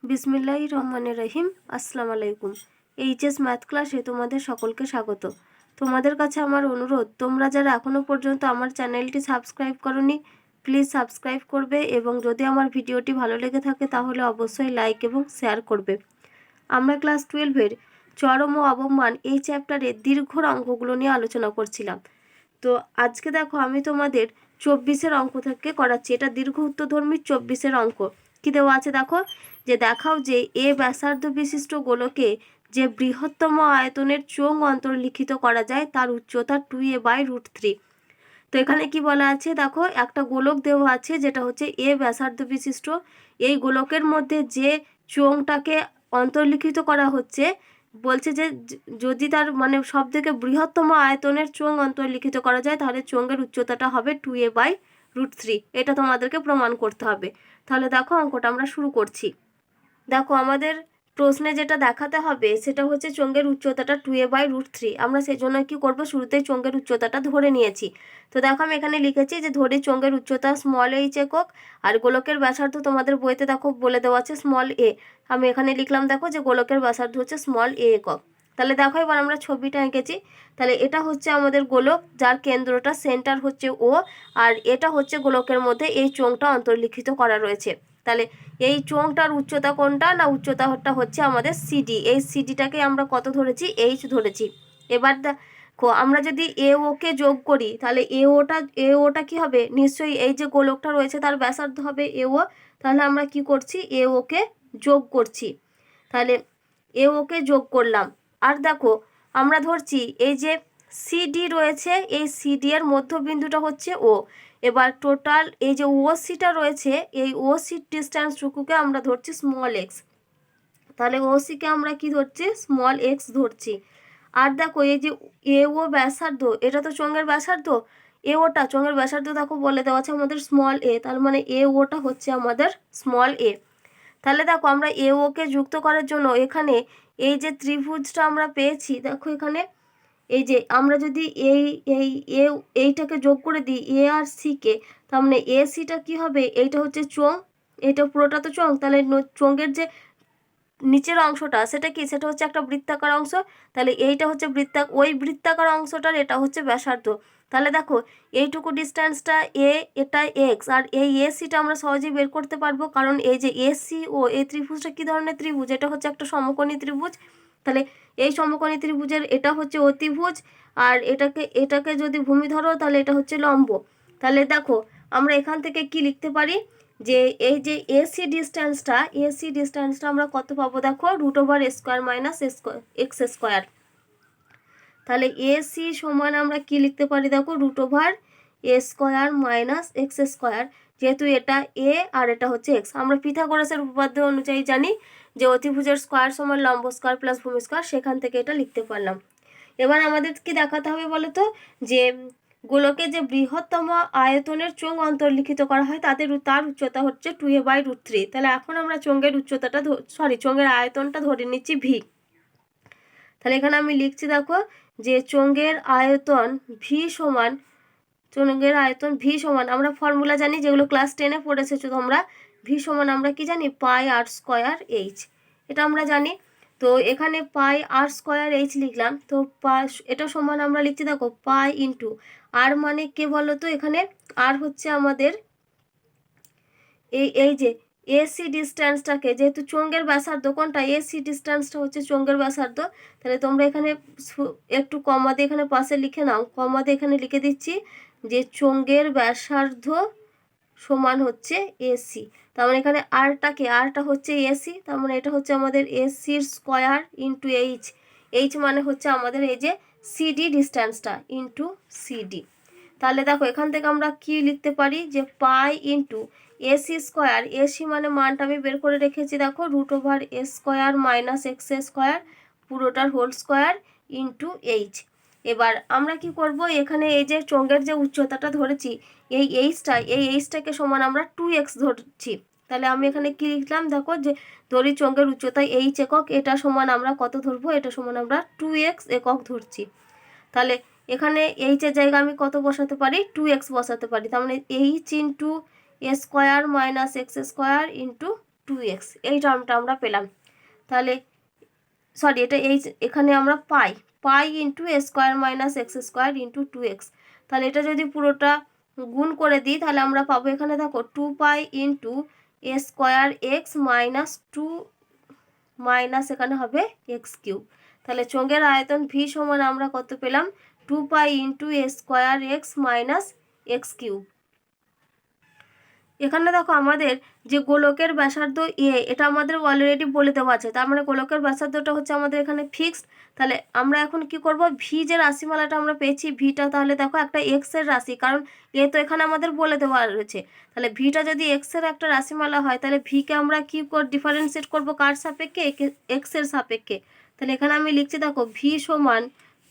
বিসমিল্লাহির রহমানির রহিম। আসসালামু আলাইকুম। এইচএস ম্যাথ ক্লাসে তোমাদের সকলকে স্বাগত। তোমাদের কাছে আমার অনুরোধ, তোমরা যারা এখনও পর্যন্ত আমার চ্যানেলটি সাবস্ক্রাইব করোনি প্লিজ সাবস্ক্রাইব করবে, এবং যদি আমার ভিডিওটি ভালো লেগে থাকে তাহলে অবশ্যই লাইক এবং শেয়ার করবে। আমরা ক্লাস 12-এর চরম ও অবমান এই চ্যাপ্টারের দীর্ঘ অঙ্কগুলো নিয়ে আলোচনা করছিলাম। তো আজকে দেখো আমি তোমাদের 24-এর অঙ্ক থেকে করাচ্ছি। এটা দীর্ঘ উত্তরধর্মী 24-এর অঙ্ক। কি দেওয়া আছে দেখো, যে দেখাও যে এ ব্যাসার্ধ বিশিষ্ট গোলকে যে বৃহত্তম আয়তনের চোঙ অন্তর্লিখিত করা যায় তার উচ্চতা 2a/√3। তো এখানে কি বলা আছে দেখো, একটা গোলক দেওয়া আছে যেটা হচ্ছে এ ব্যাসার্ধ বিশিষ্ট। এই গোলকের মধ্যে যে চোঙটাকে অন্তর্লিখিত করা হচ্ছে, বলছে যে যদি তার মানে সব থেকে বৃহত্তম আয়তনের চোঙ অন্তর্লিখিত করা যায় তাহলে চোঙের উচ্চতাটা হবে 2a/√3। এটা তোমাদেরকে প্রমাণ করতে হবে। তাহলে দেখো অঙ্কটা আমরা শুরু করছি। দেখো আমাদের প্রশ্নে যেটা দেখাতে হবে সেটা হচ্ছে চোঙের উচ্চতাটা 2a/√3। আমরা সেই জন্য কি করব, শুরুতেই চোঙের উচ্চতাটা ধরে নিয়েছি। তো দেখো আমি এখানে লিখেছি যে ধরি চোঙের উচ্চতা h একক, আর গোলকের ব্যাসার্ধ তোমাদের বইতে দেখো বলে দেওয়া আছে a। আমি এখানে লিখলাম দেখো যে গোলকের ব্যাসার্ধ হচ্ছে a একক। তাহলে দেখো এবার আমরা ছবিটা এঁকেছি। তাহলে এটা হচ্ছে আমাদের গোলক, যার কেন্দ্রটা সেন্টার হচ্ছে O, আর এটা হচ্ছে গোলকের মধ্যে এই চোঙটা অন্তর্লিখিত করা রয়েছে। তাহলে এই চোঙটার উচ্চতা কোনটা না, উচ্চতাটা হচ্ছে আমাদের সিডি। এই সিডিটাকে আমরা কত ধরেছি, এইচ ধরেছি। এবার দেখো আমরা যদি এ ওকে যোগ করি তাহলে এ ওটা কি হবে, নিশ্চয়ই এই যে গোলকটা রয়েছে তার ব্যাসার্ধ হবে এ ও। তাহলে আমরা কি করছি, এ ওকে যোগ করছি। তাহলে এ ওকে যোগ করলাম। আর দেখো আমরা ধরছি এই যে সিডি রয়েছে, এই সিডি এর মধ্যবিন্দুটা হচ্ছে ও। এবার টোটাল এই যে ও সিটা রয়েছে, এই ও সি ডিস্ট্যান্সটুকুকে আমরা ধরছি x। তাহলে ও সিকে আমরা কি ধরছি, x ধরছি। আর দেখো এই যে এ ও ব্যাসার্ধ, এটা তো চোঙের ব্যাসার্ধ। এ ওটা চোঙের ব্যাসার্ধ দেখো বলে দেওয়া আছে আমাদের a, তার মানে এ ওটা হচ্ছে আমাদের a। তাহলে দেখো আমরা এ ওকে যুক্ত করার জন্য এখানে এই যে ত্রিভুজটা আমরা পেয়েছি, দেখো এখানে এই যে আমরা যদি এইটাকে যোগ করে দিই এ আর সিকে, তার মানে এ সিটা কী হবে, এইটা হচ্ছে চোঙ, এইটা পুরোটা তো চোঙ। তাহলে চোঙের যে নিচের অংশটা সেটা কি, সেটা হচ্ছে একটা বৃত্তাকার অংশ। তাহলে এইটা হচ্ছে ওই বৃত্তাকার অংশটার এটা হচ্ছে ব্যাসার্ধ। তাহলে দেখো এইটুকু ডিস্ট্যান্সটা এটা এক্স, আর এই এ সিটা আমরা সহজেই বের করতে পারবো, কারণ এই যে এসি ও এই ত্রিভুজটা কী ধরনের ত্রিভুজ, এটা হচ্ছে একটা সমকোণী ত্রিভুজ। তাহলে এই সমকোণী ত্রিভুজের এটা হচ্ছে অতিভুজ, আর এটাকে যদি ভূমি ধরো তাহলে এটা হচ্ছে লম্ব। তাহলে দেখো আমরা এখান থেকে কি লিখতে পারি, যে এই যে এসি ডিস্ট্যান্সটা আমরা কত পাবো দেখো, √² - x²। তাহলে এসি সমান আমরা কি লিখতে পারি দেখো, √² - x²। যেহেতু এটা এ আর এটা হচ্ছে এক্স, আমরা পিথাগোরাসের উপপাদ্য অনুযায়ী জানি যে অতিভুজের স্কোয়ার সমান লম্ব স্কোয়ার প্লাস ভূমি স্কোয়ার, সেখান থেকে এটা লিখতে পারলাম। এবার আমাদের কি দেখাতে হবে বলো তো, যে গোলকে যে বৃহত্তম আয়তনের চোঙ অন্তর্লিখিত করা হয় তার উচ্চতা হচ্ছে 2a/√3। তাহলে এখন আমরা চোঙের উচ্চতাটা চোঙের আয়তনটা ধরে নিচ্ছি ভি। তাহলে এখানে আমি লিখছি দেখো যে চোঙের আয়তন ভি সমান আমরা ফর্মুলা জানি, যেগুলো ক্লাস 10-এ পড়েছেছো তোমরা। ভি সমান আমরা কি জানি, πr²h, এটা আমরা জানি। তো এখানে πr²h লিখলাম। তো এটা সমান আমরা লিখছি দেখো পাই ইন্টু আর, মানে কে বলো তো, এখানে আর হচ্ছে আমাদের এই যে এসি ডিস্ট্যান্সটাকে, যেহেতু চোঙের ব্যাসার্ধ কোনটা, এসি ডিস্ট্যান্সটা হচ্ছে চোঙের ব্যাসার্ধ। তাহলে তোমরা এখানে একটু কমা দিয়ে এখানে পাশে লিখে নাও, কমা দিয়ে এখানে লিখে দিচ্ছি যে চোঙের ব্যাসার্ধ সমান হচ্ছে এসি। তার মানে এখানে আরটা হচ্ছে এসি, তার মানে এটা হচ্ছে আমাদের এসির স্কোয়ার ইন্টু এইচ মানে হচ্ছে আমাদের এই যে সিডি ডিস্ট্যান্সটা ইন্টু সিডি। তাহলে দেখো এখান থেকে আমরা কি লিখতে পারি, যে পাই ইন্টু এসি², এসি মানে মানটা আমি বের করে রেখেছি দেখো, √² - x², পুরোটার হোল স্কোয়ার ইন্টু এইচ। এবার আমরা কি করব, এখানে এই যে চোঙের যে উচ্চতাটা ধরেছি, এই এইচটাকে সমান আমরা 2x ধরছি। তাহলে আমি এখানে কি লিখলাম দেখো, যে ধরি চোঙের উচ্চতা এইচ একক, এটা সমান আমরা কত ধরবো, এটা সমান আমরা 2x একক ধরছি। তাহলে এখানে এইচের জায়গায় আমি কত বসাতে পারি, 2x বসাতে পারি। তার মানে H into a² - x² into 2x, এই টার্মটা আমরা পেলাম। তাহলে সরি, এটা এখানে আমরা pi into a square minus x square into 2x। তাহলে এটা যদি পুরোটা গুণ করে দিই তাহলে আমরা পাবো এখানে দেখো 2 pi into a square x minus 2 minus এখানে হবে এক্স কিউব। তাহলে চোঙের আয়তন ভি সমান আমরা কত পেলাম? 2 pi into a square x minus x cube. এখানে দেখো আমাদের যে গোলকের ব্যাসার্ধ এটা আমাদের অলরেডি বলে দেওয়া আছে, তার মানে গোলকের ব্যাসার্ধটা হচ্ছে আমাদের এখানে ফিক্সড। তাহলে আমরা এখন কি করব, ভি যে রাশিমালাটা আমরা পেয়েছি ভিটা, তাহলে দেখো একটা এক্স এর রাশি, কারণ তো এখানে আমাদের বলে দেওয়া রয়েছে। তাহলে ভিটা যদি এক্স এর একটা রাশিমালা হয় তাহলে ভিকে আমরা কি ডিফারেন্সিয়েট করব কার সাপেক্ষে? এক্স এর সাপেক্ষে। তাহলে এখানে আমি লিখছি দেখো ভি সমান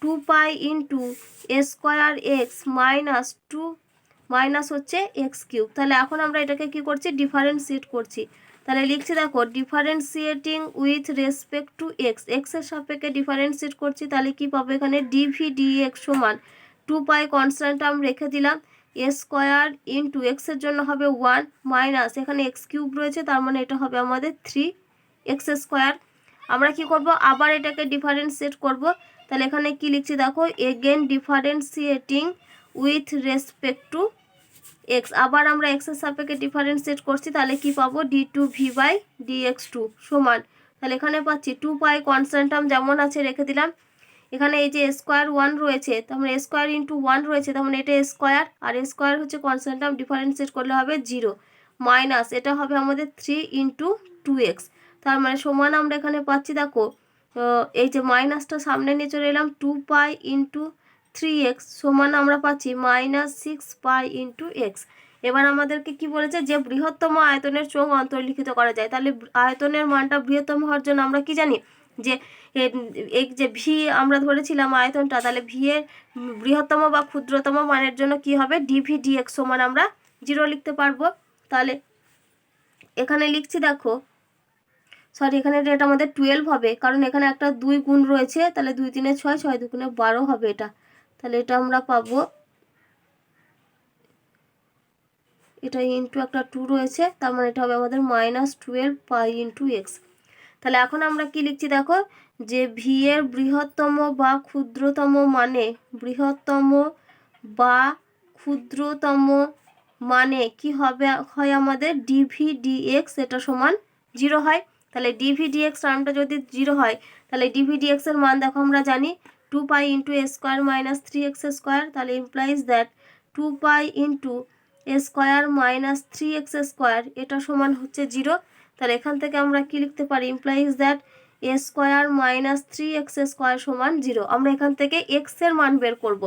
2 pi into a square x minus 2 minus হচ্ছে এক্স কিউব। তাহলে এখন আমরা এটাকে কি করছি? ডিফারেন্সিয়েট করছি। তাহলে লিখছি দেখো differentiating with respect two x, এক্সের সাপেক্ষে ডিফারেন্সিয়েট করছি। তাহলে কি পাবো এখানে? ডিভি ডিএক্স সমান 2 পাই কনস্ট্যান্ট টার্ম রেখে দিলাম, এ স্কোয়ার ইন্টু এক্সের জন্য হবে 1 মাইনাস এখানে এক্স কিউব রয়েছে, তার মানে এটা হবে আমাদের 3x স্কোয়ার। আমরা কি করব? আবার এটাকে ডিফারেন্সিয়েট করব। তাহলে এখানে কি লিখছি দেখো, again differentiating with respect two x, আবার আমরা এক্সের সাপেক্ষে ডিফারেন্সিয়েট করছি। তাহলে কি পাবো? d2v/dx2 সমান, তাহলে এখানে পাচ্ছি 2 পাই কনস্ট্যান্ট টার্ম যেমন আছে রেখে দিলাম। এখানে এই যে স্কোয়ার 1 রয়েছে, তার মানে স্কোয়ার ইন্টু 1 রয়েছে, তার মানে এটা স্কোয়ার, আর স্কোয়ার হচ্ছে কনস্ট্যান্ট টার্ম, ডিফারেন্সিয়েট করলে হবে 0 মাইনাস এটা হবে আমাদের 3 ইন্টু 2x। তার মানে সমান আমরা এখানে পাচ্ছি দেখো এই যে মাইনাসটা সামনে নিয়ে চলে এলাম, 2 পাই ইন্টু 3x সমান আমরা পাচ্ছি মাইনাস 6 পাই ইন্টু এক্স। এবার আমাদেরকে কি বলেছে? যে বৃহত্তম আয়তনের চোঙ অন্তর্লিখিত করা যায়। তাহলে আয়তনের মানটা বৃহত্তম হওয়ার জন্য আমরা কি জানি? যে এই যে ভি আমরা ধরেছিলাম আয়তনটা, তাহলে ভি এর বৃহত্তম বা ক্ষুদ্রতম মানের জন্য কি হবে? ডিভি ডিএক্স সমান আমরা 0 লিখতে পারবো। তাহলে এখানে লিখছি দেখো, সরি এখানে এটা আমাদের 12 হবে, কারণ এখানে একটা 2 গুণ রয়েছে, তাহলে 2 3 6, 6 2 12 হবে এটা। তাহলে এটা আমরা পাবো, এটা ইন্টু একটা 2 রয়েছে, তার মানে এটা হবে আমাদের -12 পাই ইন্টু এক্স। তাহলে এখন আমরা কি লিখছি দেখো, যে ভি এর বৃহত্তম বা ক্ষুদ্রতম মানে কি হবে হয় আমাদের ডিভি ডিএক্স এটা সমান 0 হয়। তাহলে ডিভি ডিএক্স টার্মটা যদি 0 হয় তাহলে ডিভি ডিএক্স এর মান দেখো আমরা জানি 2 pi into a square minus 3x square, তাহলে implies that 2 pi into a square minus 3x square এটা সমান হচ্ছে 0। তাহলে এখান থেকে আমরা কি লিখতে পারি? Implies that a square minus 3x square সমান 0। আমরা এখান থেকে এক্স এর মান বের করব।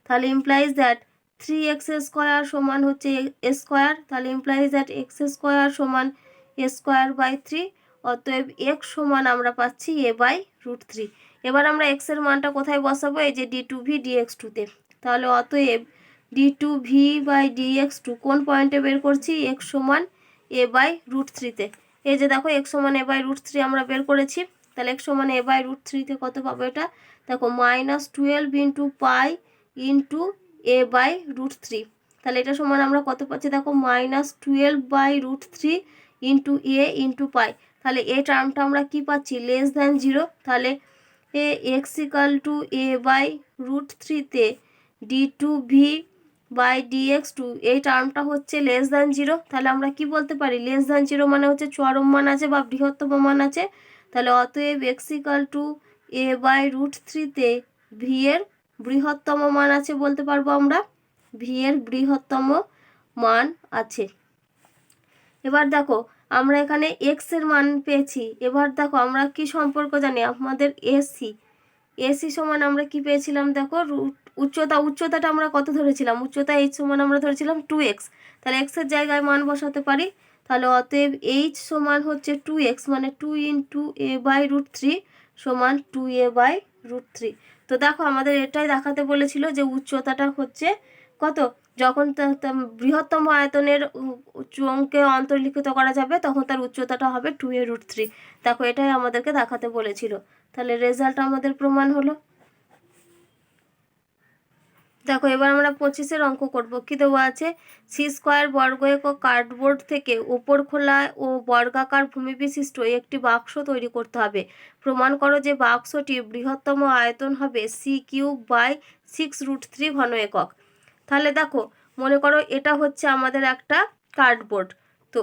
তাহলে ইমপ্লাইজ দ্যাট 3x স্কোয়ার সমান হচ্ছে এ স্কোয়ার, তাহলে ইমপ্লাইজ দ্যাট এক্স স্কোয়ার সমান এ স্কোয়ার বাই 3, অতএব এক্স সমান আমরা পাচ্ছি a/√3। এবার আমরা এক্স এর মানটা কোথায় বসাবো? এই যে d2v/dx2-তে। তাহলে অতএব d2v/dx2 কোন পয়েন্টে বের করছি? এক্স সমান a/√3-তে। এই যে দেখো এক্স সমান a/√3 আমরা বের করেছি। তাহলে এক্স সমান a/√3-তে কত পাবো? এটা দেখো -12 ইন্টু পাই ইন্টু a/√3। তাহলে এটা সমান আমরা কত পাচ্ছি দেখো -12/√3 ইন্টু এ ইন্টু পাই। তাহলে এই টার্মটা আমরা কি পাচ্ছি? Less than 0। তাহলে এক্স ইকাল টু a/√3-তে d2v/dx2 এই টার্মটা হচ্ছে লেস দ্যান 0। তাহলে আমরা কি বলতে পারি? লেস দ্যান 0 মানে হচ্ছে চরম মান আছে বা বৃহত্তম মান আছে। তাহলে অতএব এক্স ইকাল টু a/√3-তে ভি এর বৃহত্তম মান আছে বলতে পারবো আমরা, ভি এর বৃহত্তম মান আছে। এবার দেখো আমরা এখানে এক্স এর মান পেয়েছি। এবার দেখো আমরা কি সম্পর্ক জানি? আমাদের এসি সমান আমরা কি পেয়েছিলাম দেখো, উচ্চতাটা আমরা কত ধরেছিলাম? উচ্চতা এইচ সমান আমরা ধরেছিলাম 2x। তাহলে এক্স এর জায়গায় মান বসাতে পারি। তাহলে অতএব এইচ সমান হচ্ছে 2x, মানে 2 ইন্টু a/√3 সমান 2a/√3। তো দেখো আমাদের এটাই দেখাতে বলেছিল যে উচ্চতাটা হচ্ছে কত, যখন বৃহত্তম আয়তনের চোঙকে অন্তর্লিখিত করা যাবে তখন তার উচ্চতাটা হবে 2a/√3। দেখো এটাই আমাদেরকে দেখাতে বলেছিল। তাহলে রেজাল্ট আমাদের প্রমাণ হলো। দেখো এবার আমরা 25-এর অঙ্ক করব। কি দেওয়া আছে, সি স্কোয়ার বর্গ একক কার্ডবোর্ড থেকে ওপর খোলা ও বর্গাকার ভূমি বিশিষ্ট একটি বাক্স তৈরি করতে হবে। প্রমাণ করো যে বাক্সটি বৃহত্তম আয়তন হবে c³/6√3 ঘন একক। তাহলে দেখো মনে করো এটা হচ্ছে আমাদের একটা কার্ডবোর্ড। তো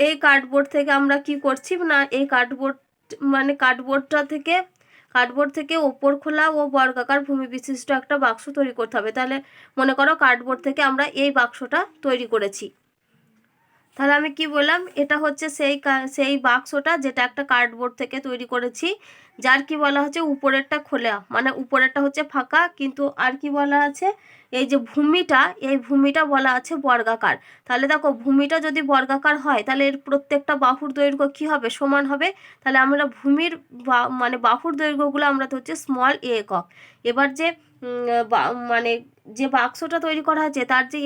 এই কার্ডবোর্ড থেকে আমরা কি করছি না, এই কার্ডবোর্ড মানে কার্ডবোর্ড থেকে ওপর খোলা ও বর্গাকার ভূমি বিশিষ্ট একটা বাক্স তৈরি করতে হবে। তাহলে মনে করো কার্ডবোর্ড থেকে আমরা এই বাক্সটা তৈরি করেছি। তাহলে আমি কি বললাম, এটা হচ্ছে সেই বাক্সটা যেটা একটা কার্ডবোর্ড থেকে তৈরি করেছি, যার কি বলা হচ্ছে উপরেরটা খোলা, মানে উপরেরটা হচ্ছে ফাঁকা, কিন্তু আর কি বলা আছে, এই যে এই ভূমিটা বলা আছে বর্গাকার। তাহলে দেখো ভূমিটা যদি বর্গাকার হয় তাহলে এর প্রত্যেকটা বাহুর দৈর্ঘ্য কি হবে, সমান হবে। তাহলে আমরা ভূমির মানে বাহুর দৈর্ঘ্যগুলো আমরা তো হচ্ছে স্মল এ একক। এবার যে মানে যে বাক্সটা তৈরি করা হয়েছে তার যে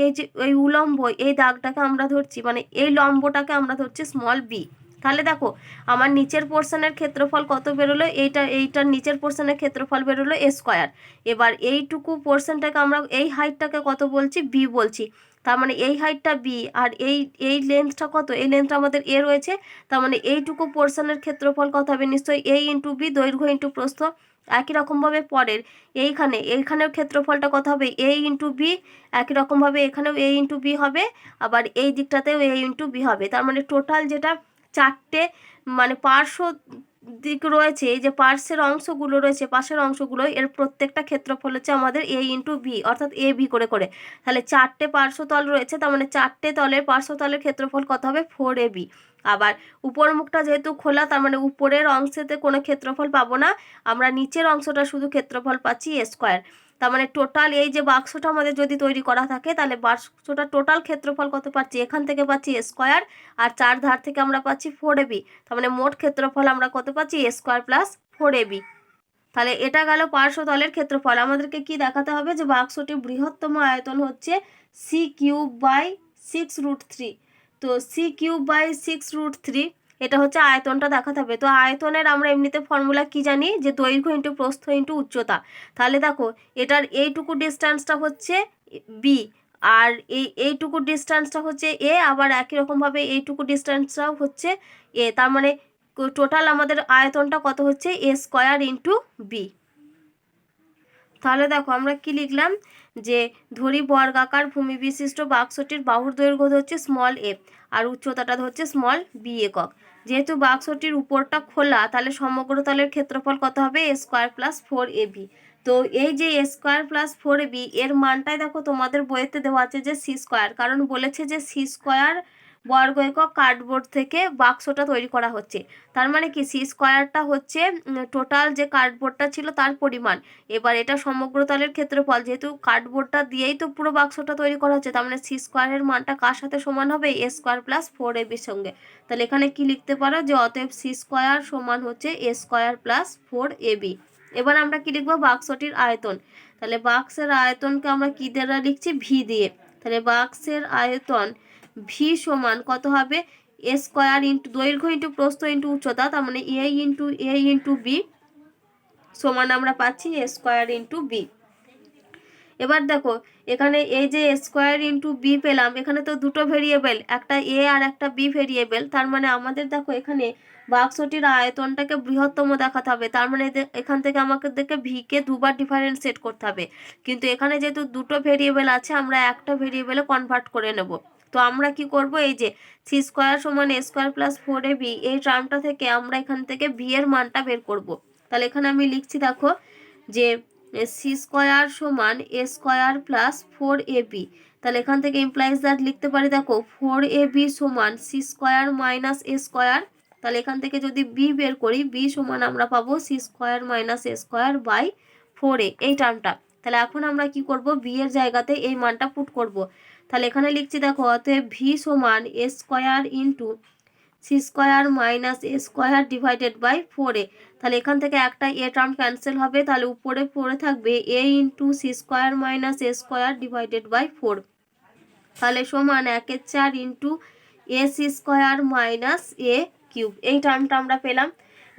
এই উলম্ব এই দাগটাকে আমরা ধরছি, মানে এই লম্বটাকে আমরা ধরছি স্মল বি। তাহলে দেখো আমার নিচের পোর্শনের ক্ষেত্রফল কত বেরোলো, এইটার নিচের পোর্শনের ক্ষেত্রফল বেরোলো এ স্কোয়ার। এবার এইটুকু পোর্শনটাকে আমরা এই হাইটটাকে কত বলছি, বি বলছি। তার মানে এই হাইটটা বি আর এই লেন্থটা কত, এই লেন্থটা আমাদের এ রয়েছে। তার মানে এইটুকু পোর্শনের ক্ষেত্রফল কত হবে, নিশ্চয়ই এ ইন্টু বি, দৈর্ঘ্য ইন্টু প্রস্থ। একই রকমভাবে পরের এইখানেও ক্ষেত্রফলটা কত হবে, এ ইন্টু বি। একই রকমভাবে এখানেও এ ইন্টু বি হবে, আবার এই দিকটাতেও এ ইন্টু বি হবে। তার মানে টোটাল যেটা চারটে মানে পার্শ্ব দিক রয়েছে, এই যে পার্শ্বের অংশগুলো রয়েছে, পাশের অংশগুলো, এর প্রত্যেকটা ক্ষেত্রফল হচ্ছে আমাদের এ ইন্টু বি, অর্থাৎ এ বি করে করে। তাহলে চারটে পার্শ্বতল রয়েছে, তার মানে চারটে তলের পার্শ্বতলের ক্ষেত্রফল কত হবে, 4ab। আবার উপর মুখটা যেহেতু খোলা, তার মানে উপরের অংশেতে কোনো ক্ষেত্রফল পাবো না, আমরা নিচের অংশটা শুধু ক্ষেত্রফল পাচ্ছি এ স্কোয়ার। তার মানে টোটাল এই যে বাক্সটা আমাদের যদি তৈরি করা থাকে তাহলে বাক্সটা টোটাল ক্ষেত্রফল কত পাচ্ছি, এখান থেকে পাচ্ছি এ স্কোয়ার, আর চার ধার থেকে আমরা পাচ্ছি 4ab। তার মানে মোট ক্ষেত্রফল আমরা কত পাচ্ছি, এ স্কোয়ার প্লাস 4ab। তাহলে এটা গেল পার্শ্বতলের ক্ষেত্রফল। আমাদেরকে কি দেখাতে হবে, যে বাক্সটি বৃহত্তম আয়তন হচ্ছে c³/6√3। তো c³/6√3 এটা হচ্ছে আয়তনটা দেখাতে হবে। তো আয়তনের আমরা এমনিতে ফর্মুলা কি জানি, যে দৈর্ঘ্য ইন্টু প্রস্থ ইন্টু উচ্চতা। তাহলে দেখো এটার এইটুকু ডিস্টেন্সটা হচ্ছে বি, আর এইটুকু ডিস্টেন্সটা হচ্ছে এ, আবার একই রকমভাবে এইটুকু ডিস্টেন্সটাও হচ্ছে এ। তার মানে টোটাল আমাদের আয়তনটা কত হচ্ছে, এ স্কোয়ার ইন্টু বি। তাহলে দেখো আমরা কি লিখলাম, যে ধরি বর্গাকার ভূমি বিশিষ্ট বাক্সটির বাহুর দৈর্ঘ্য হচ্ছে স্মল এ আর উচ্চতাটা হচ্ছে স্মল বি একক। যেহেতু বাক্সটির উপরটা খোলা, তাহলে সমগ্র তলের ক্ষেত্রফল কত হবে, এ স্কোয়ার প্লাস 4ab। তো এই যে এ স্কোয়ার প্লাস 4ab এর মানটাই দেখো তোমাদের বইতে দেওয়া আছে যে সি স্কোয়ার, কারণ বলেছে যে সি স্কোয়ার বর্গ একক কার্ডবোর্ড থেকে বাক্সটা তৈরি করা হচ্ছে। তার মানে কি, সি স্কোয়ারটা হচ্ছে টোটাল যে কার্ডবোর্ডটা ছিল তার পরিমাণ। এবার এটা সমগ্র তলের ক্ষেত্রফল, যেহেতু কার্ডবোর্ডটা দিয়েই তো পুরো বাক্সটা তৈরি করা হচ্ছে, তার মানে সি স্কোয়ারের মানটা কার সাথে সমান হবে, এ স্কোয়ার প্লাস 4ab-এর সঙ্গে। তাহলে এখানে কি লিখতে পারো, যে অতএব সি স্কোয়ার সমান হচ্ছে এ স্কোয়ার প্লাস 4ab। এবার আমরা কি লিখবো, বাক্সটির আয়তন। তাহলে বাক্সের আয়তনকে আমরা কি দ্বারা লিখছি, ভি দিয়ে। তাহলে বাক্সের আয়তন ভি সমান কত হবে, এ স্কোয়ার ইন্টু দৈর্ঘ্য ইন্টু প্রস্থ ইন্টু উচ্চতা, তার মানে এ ইন্টু বি সমান আমরা পাচ্ছি এ স্কোয়ার ইন্টু বি। এবার দেখো এখানে এই যে স্কোয়ার ইন্টু বি পেলাম, এখানে তো দুটো ভেরিয়েবল, একটা এ আর একটা বি ভেরিয়েবল। তার মানে আমাদের দেখো এখানে বাক্সটির আয়তনটাকে বৃহত্তম দেখাতে হবে। তার মানে এখান থেকে আমাকে ভিকে দুবার ডিফারেন্সিয়েট করতে হবে, কিন্তু এখানে যেহেতু দুটো ভেরিয়েবল আছে আমরা একটা ভেরিয়েবলে কনভার্ট করে নেব। তো আমরা কি করব, এই যে সি স্কোয়ার সমান এ স্কোয়ার প্লাস 4ab এই টার্মটা থেকে আমরা এখান থেকে ভি এর মানটা বের করব। তাহলে এখানে আমি লিখছি দেখো, যে সি স্কোয়ার সমান এ স্কোয়ার প্লাস 4ab। তাহলে এখান থেকে ইমপ্লাইজ দ্যাট লিখতে পারি, দেখো 4ab সমান সি স্কোয়ার মাইনাস এ স্কোয়ার। তাহলে এখান থেকে যদি বি বের করি, বি সমান আমরা পাবো C square minus A square by 4a এই টার্মটা। তাহলে এখন আমরা কি করব, বি এর জায়গাতে এই মানটা পুট করব। তাহলে এখানে লিখছি দেখো, অতএব ভি সমান a square into C square minus A square divided by 4a। তাহলে এখান থেকে একটা এ টার্ম ক্যান্সেল হবে, তাহলে উপরে পড়ে থাকবে a into C square minus A square divided by 4। তাহলে সমান 1/4 into a c square minus a cube এই টার্মটা আমরা পেলাম।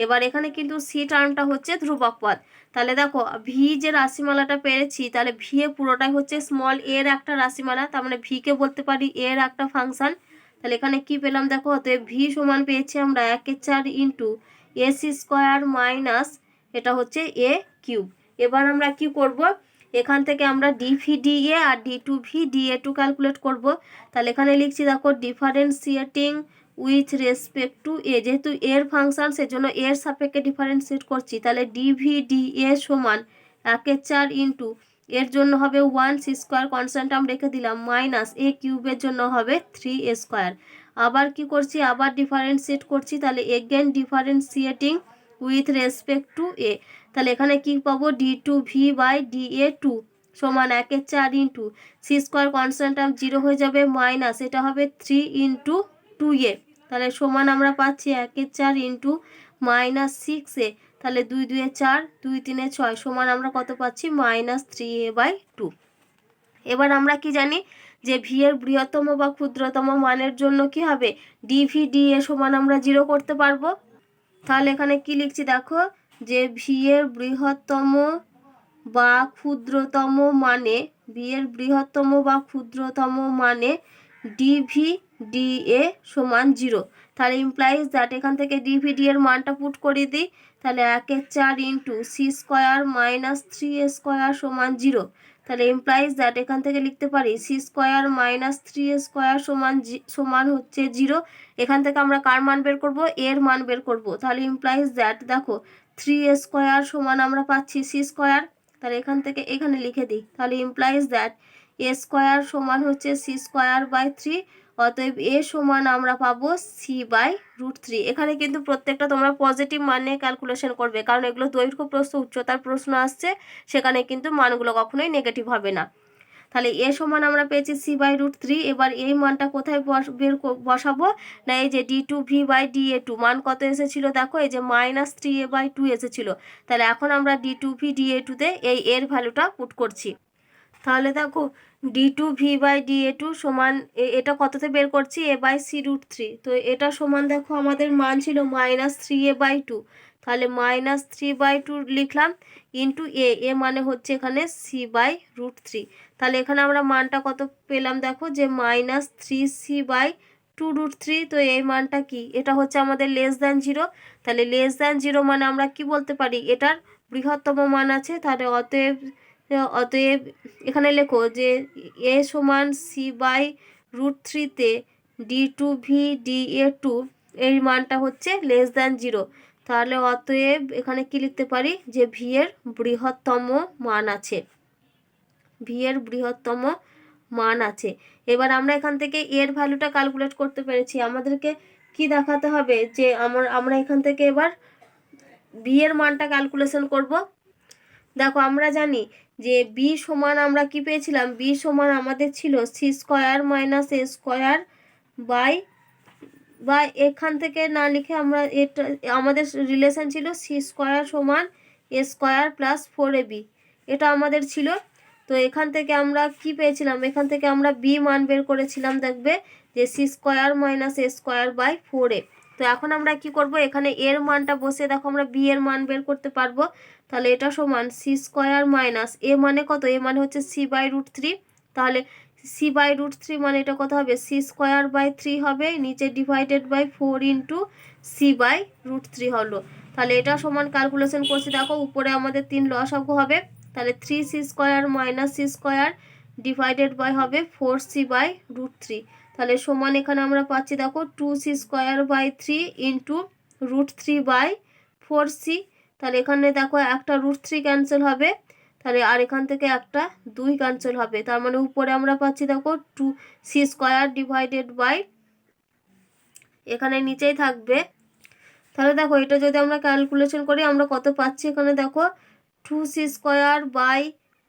এবার এখানে কিন্তু সি টার্মটা হচ্ছে ধ্রুবক পদ। তাহলে দেখো ভি যে রাশিমালাটা পেয়েছি, তাহলে ভি এ পুরোটাই হচ্ছে স্মল এর একটা রাশিমালা, তার মানে ভিকে বলতে পারি এর একটা ফাংশন। তাহলে এখানে কি পেলাম দেখো, অতএব ভি সমান পেয়েছি আমরা 1/4 ইন্টু এসি স্কোয়ার মাইনাস এটা হচ্ছে এ কিউব। এবার আমরা কি করব, এখান থেকে আমরা ডিভি ডিএ আর D two V D A two calculate করব। তাহলে এখানে লিখছি দেখো differentiating with respect to A, যেহেতু এর ফাংশন সেজন্য এর সাপেক্ষে ডিফারেন্সিয়েট করছি। তাহলে ডিভি ডিএ সমান 1/4 ইন্টু এর জন্য হবে 1 সি স্কোয়ার কনস্ট্যান্ট আমরা রেখে দিলাম, মাইনাস এ কিউবের জন্য হবে 3 স্কোয়ার। আবার কি করছি, আবার ডিফারেন্সিয়েট করছি, তাহলে again differentiating with respect to a. তাহলে এখানে কি পাবো, d two V by D A two সমান 1/4 into C square constant term 0 হয়ে যাবে, মাইনাস এটা হবে 3 ইন্টু 2a। তাহলে সমান আমরা পাচ্ছি 1/4 ইন্টু মাইনাস 6a, তাহলে 2 2 4 2 3 6 সমান আমরা কত পাচ্ছি, মাইনাস 3a/2। এবার আমরা কি জানি যে ভি এর বৃহত্তম বা ক্ষুদ্রতম মানের জন্য কি হবে, ডিভি ডিএ সমান আমরা 0 করতে পারবো। তাহলে এখানে কি লিখছি দেখো, যে ভি এর বৃহত্তম বা ক্ষুদ্রতম মানে, ভি এর বৃহত্তম বা ক্ষুদ্রতম মানে ডিভি ডিএ সমান 0। তাহলে ইমপ্লাইজ দ্যাট এখান থেকে ডিভি ডি এর মানটা পুট করে দিই, তাহলে 1/4 into C square minus 3a square সমান 0। তাহলে ইমপ্লাইজ দ্যাট এখান থেকে লিখতে পারি C square minus 3a square সমান হচ্ছে 0। এখান থেকে আমরা কার মান বের করব, এর মান বের করব। তাহলে ইমপ্লাইজ দ্যাট দেখো 3a স্কোয়ার সমান আমরা পাচ্ছি সি স্কোয়ার, তাহলে এখান থেকে এখানে লিখে দিই, তাহলে ইমপ্লাইজ দ্যাট এ স্কোয়ার সমান হচ্ছে সি স্কোয়ার বাই 3, অতএব এ সমান আমরা পাবো c/√3। এখানে কিন্তু প্রত্যেকটা তোমরা পজিটিভ মান নিয়ে ক্যালকুলেশন করবে, কারণ এগুলো দৈর্ঘ্য প্রস্থ উচ্চতার প্রশ্ন আসছে, সেখানে কিন্তু মানগুলো কখনোই নেগেটিভ হবে না। তাহলে এ সমান আমরা পেয়েছি c/√3। এবার এই মানটা কোথায় বসাবো না, এই যে D two V by D A two মান কত এসেছিল দেখো, এই যে মাইনাস 3a/2 এসেছিল। তাহলে এখন আমরা D two V D A টুতে এই এর ভ্যালুটা পুট করছি। তাহলে দেখো D two V by D A two সমান এটা কততে বের করছি, a/c√3। তো এটা সমান দেখো আমাদের মান ছিল মাইনাস 3a/2, তাহলে মাইনাস 3/2 লিখলাম ইন্টু এ মানে হচ্ছে এখানে c/√3। তাহলে এখানে আমরা মানটা কত পেলাম দেখো, যে মাইনাস 3c/2√3। তো এই মানটা কি, এটা হচ্ছে আমাদের লেস দ্যান 0। তাহলে লেস দ্যান 0 মানে আমরা কি বলতে পারি, এটার বৃহত্তম মান আছে। তাহলে অতএব এখানে লেখো যে এ সমান c/√3তে d two V D A two এর মানটা হচ্ছে লেস দ্যান 0। তাহলে অতএব এখানে কি লিখতে পারি, যে ভি এর বৃহত্তম মান আছে, ভি এর বৃহত্তম মান আছে। এবার আমরা এখান থেকে এর ভ্যালুটা ক্যালকুলেট করতে পেরেছি, আমাদেরকে কি দেখাতে হবে, যে আমরা এখান থেকে এবার বি এর মানটা ক্যালকুলেশন করব। দেখো আমরা জানি যে বি সমান আমরা কি পেয়েছিলাম, বি সমান আমাদের ছিল সি স্কোয়ার মাইনাস এ স্কোয়ার বা এখান থেকে না লিখে আমরা এটা আমাদের রিলেশন ছিল সি স্কোয়ার সমান এ স্কোয়ার প্লাস 4ab, এটা আমাদের ছিল। তো এখান থেকে আমরা কি পেয়েছিলাম, এখান থেকে আমরা বি মান বের করেছিলাম, দেখবে যে C square minus A square by 4a। তো এখন আমরা কি করব, এখানে এর মানটা বসে দেখো আমরা বি এর মান বের করতে পারবো। তাহলে এটা সমান সি স্কোয়ার মাইনাস এ মানে কত, এ মানে হচ্ছে c/√3। তাহলে c/√3 মানে এটা কত হবে, সি স্কোয়ার বাই 3 হবে, নিচে ডিভাইডেড বাই 4 ইন্টু c/√3 হলো। তাহলে এটা সমান ক্যালকুলেশন করছি দেখো, উপরে আমাদের 3 লসাগু হবে, তাহলে 3c square minus C square divided by হবে 4c/√3। তাহলে সমান এখানে আমরা পাচ্ছি দেখো 2c square by 3 into √3/4c। তাহলে এখানে দেখো একটা √3 ক্যান্সেল হবে, তাহলে আর এখান থেকে একটা 2 ক্যান্সেল হবে, তার মানে উপরে আমরা পাচ্ছি দেখো 2c স্কোয়ার ডিভাইডেড বাই, এখানে নিচেই থাকবে। তাহলে দেখো এটা যদি আমরা ক্যালকুলেশন করি আমরা কত পাচ্ছি, এখানে দেখো 2c স্কোয়ার বাই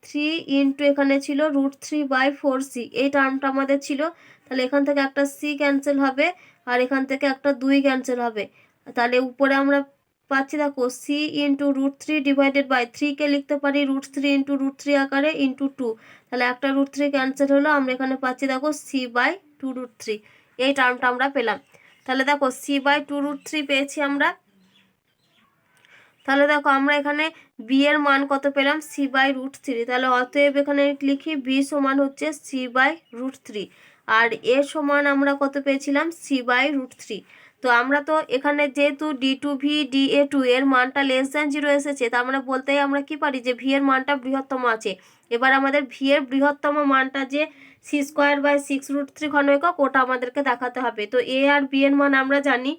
3 ইন্টু এখানে ছিল √3/4c, এই টার্মটা আমাদের ছিল। তাহলে এখান থেকে একটা c ক্যান্সেল হবে আর এখান থেকে একটা 2 ক্যান্সেল হবে, তাহলে উপরে আমরা পাচ্ছি দেখো c ইন্টু √3 ডিভাইডেড বাই 3কে লিখতে পারি √3 ইন্টু √3 আকারে ইন্টু 2। তাহলে একটা √3 ক্যান্সেল হলো, আমরা এখানে পাচ্ছি দেখো c/2√3, এই টার্মটা আমরা পেলাম। তাহলে দেখো c/2√3 পেয়েছি আমরা। তাহলে দেখো আমরা এখানে বি এর মান কত পেলাম, c/√3। তাহলে অতএব এখানে লিখি বি সমান হচ্ছে c/√3, আর এ সমান আমরা কত পেয়েছিলাম, c/√3। তো আমরা তো এখানে যেহেতু d2v da2 এর মানটা <0 এসেছে, তার মানে বলতেই আমরা কি পারি যে ভি এর মানটা বৃহত্তম আছে। এবার আমাদের ভি এর বৃহত্তম মানটা যে c²/6√3 ঘন একক, ওটা আমাদেরকে দেখাতে হবে। তো এ আর বি এর মান আমরা জানি,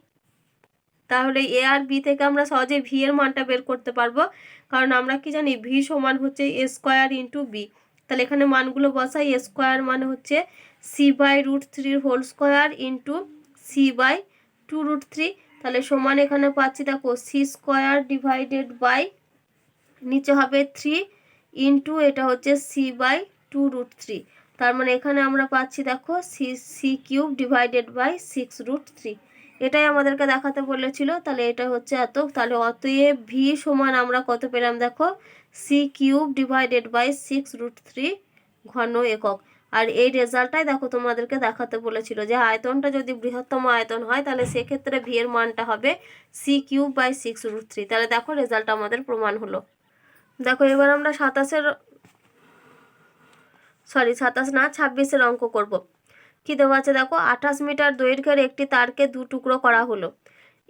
তাহলে এ আর বি থেকে আমরা সহজে ভি এর মানটা বের করতে পারবো, কারণ আমরা কি জানি ভি সমান হচ্ছে a² × b। তাহলে এখানে মানগুলো বসাই, a² মানে হচ্ছে c/√3 whole square into c/2√3। তাহলে সমান এখানে পাচ্ছি দেখো c² ডিভাইডেড বাই নিচে হবে 3 ইন্টু এটা হচ্ছে c/2√3। তার মানে এখানে আমরা পাচ্ছি দেখো c³ ডিভাইডেড বাই 6√3। এটাই আমাদেরকে দেখাতে বলেছিল। তাহলে এটা হচ্ছে এত। তাহলে অতএব ভি সমান আমরা কত পেলাম দেখো, c³ ডিভাইডেড বাই 6√3 ঘন একক। আর এই রেজাল্টটাই দেখো তোমাদেরকে দেখাতে বলেছিল যে আয়তনটা যদি বৃহত্তম আয়তন হয়, তাহলে সেক্ষেত্রে ভি এর মানটা হবে c³/6√3। তাহলে দেখো রেজাল্টটা আমাদের প্রমাণ হলো। দেখো এবার আমরা 26 অঙ্ক করব। কি দেওয়া আছে দেখো, 28 মিটার দৈর্ঘ্যের একটি তারকে 2 টুকরো করা হলো।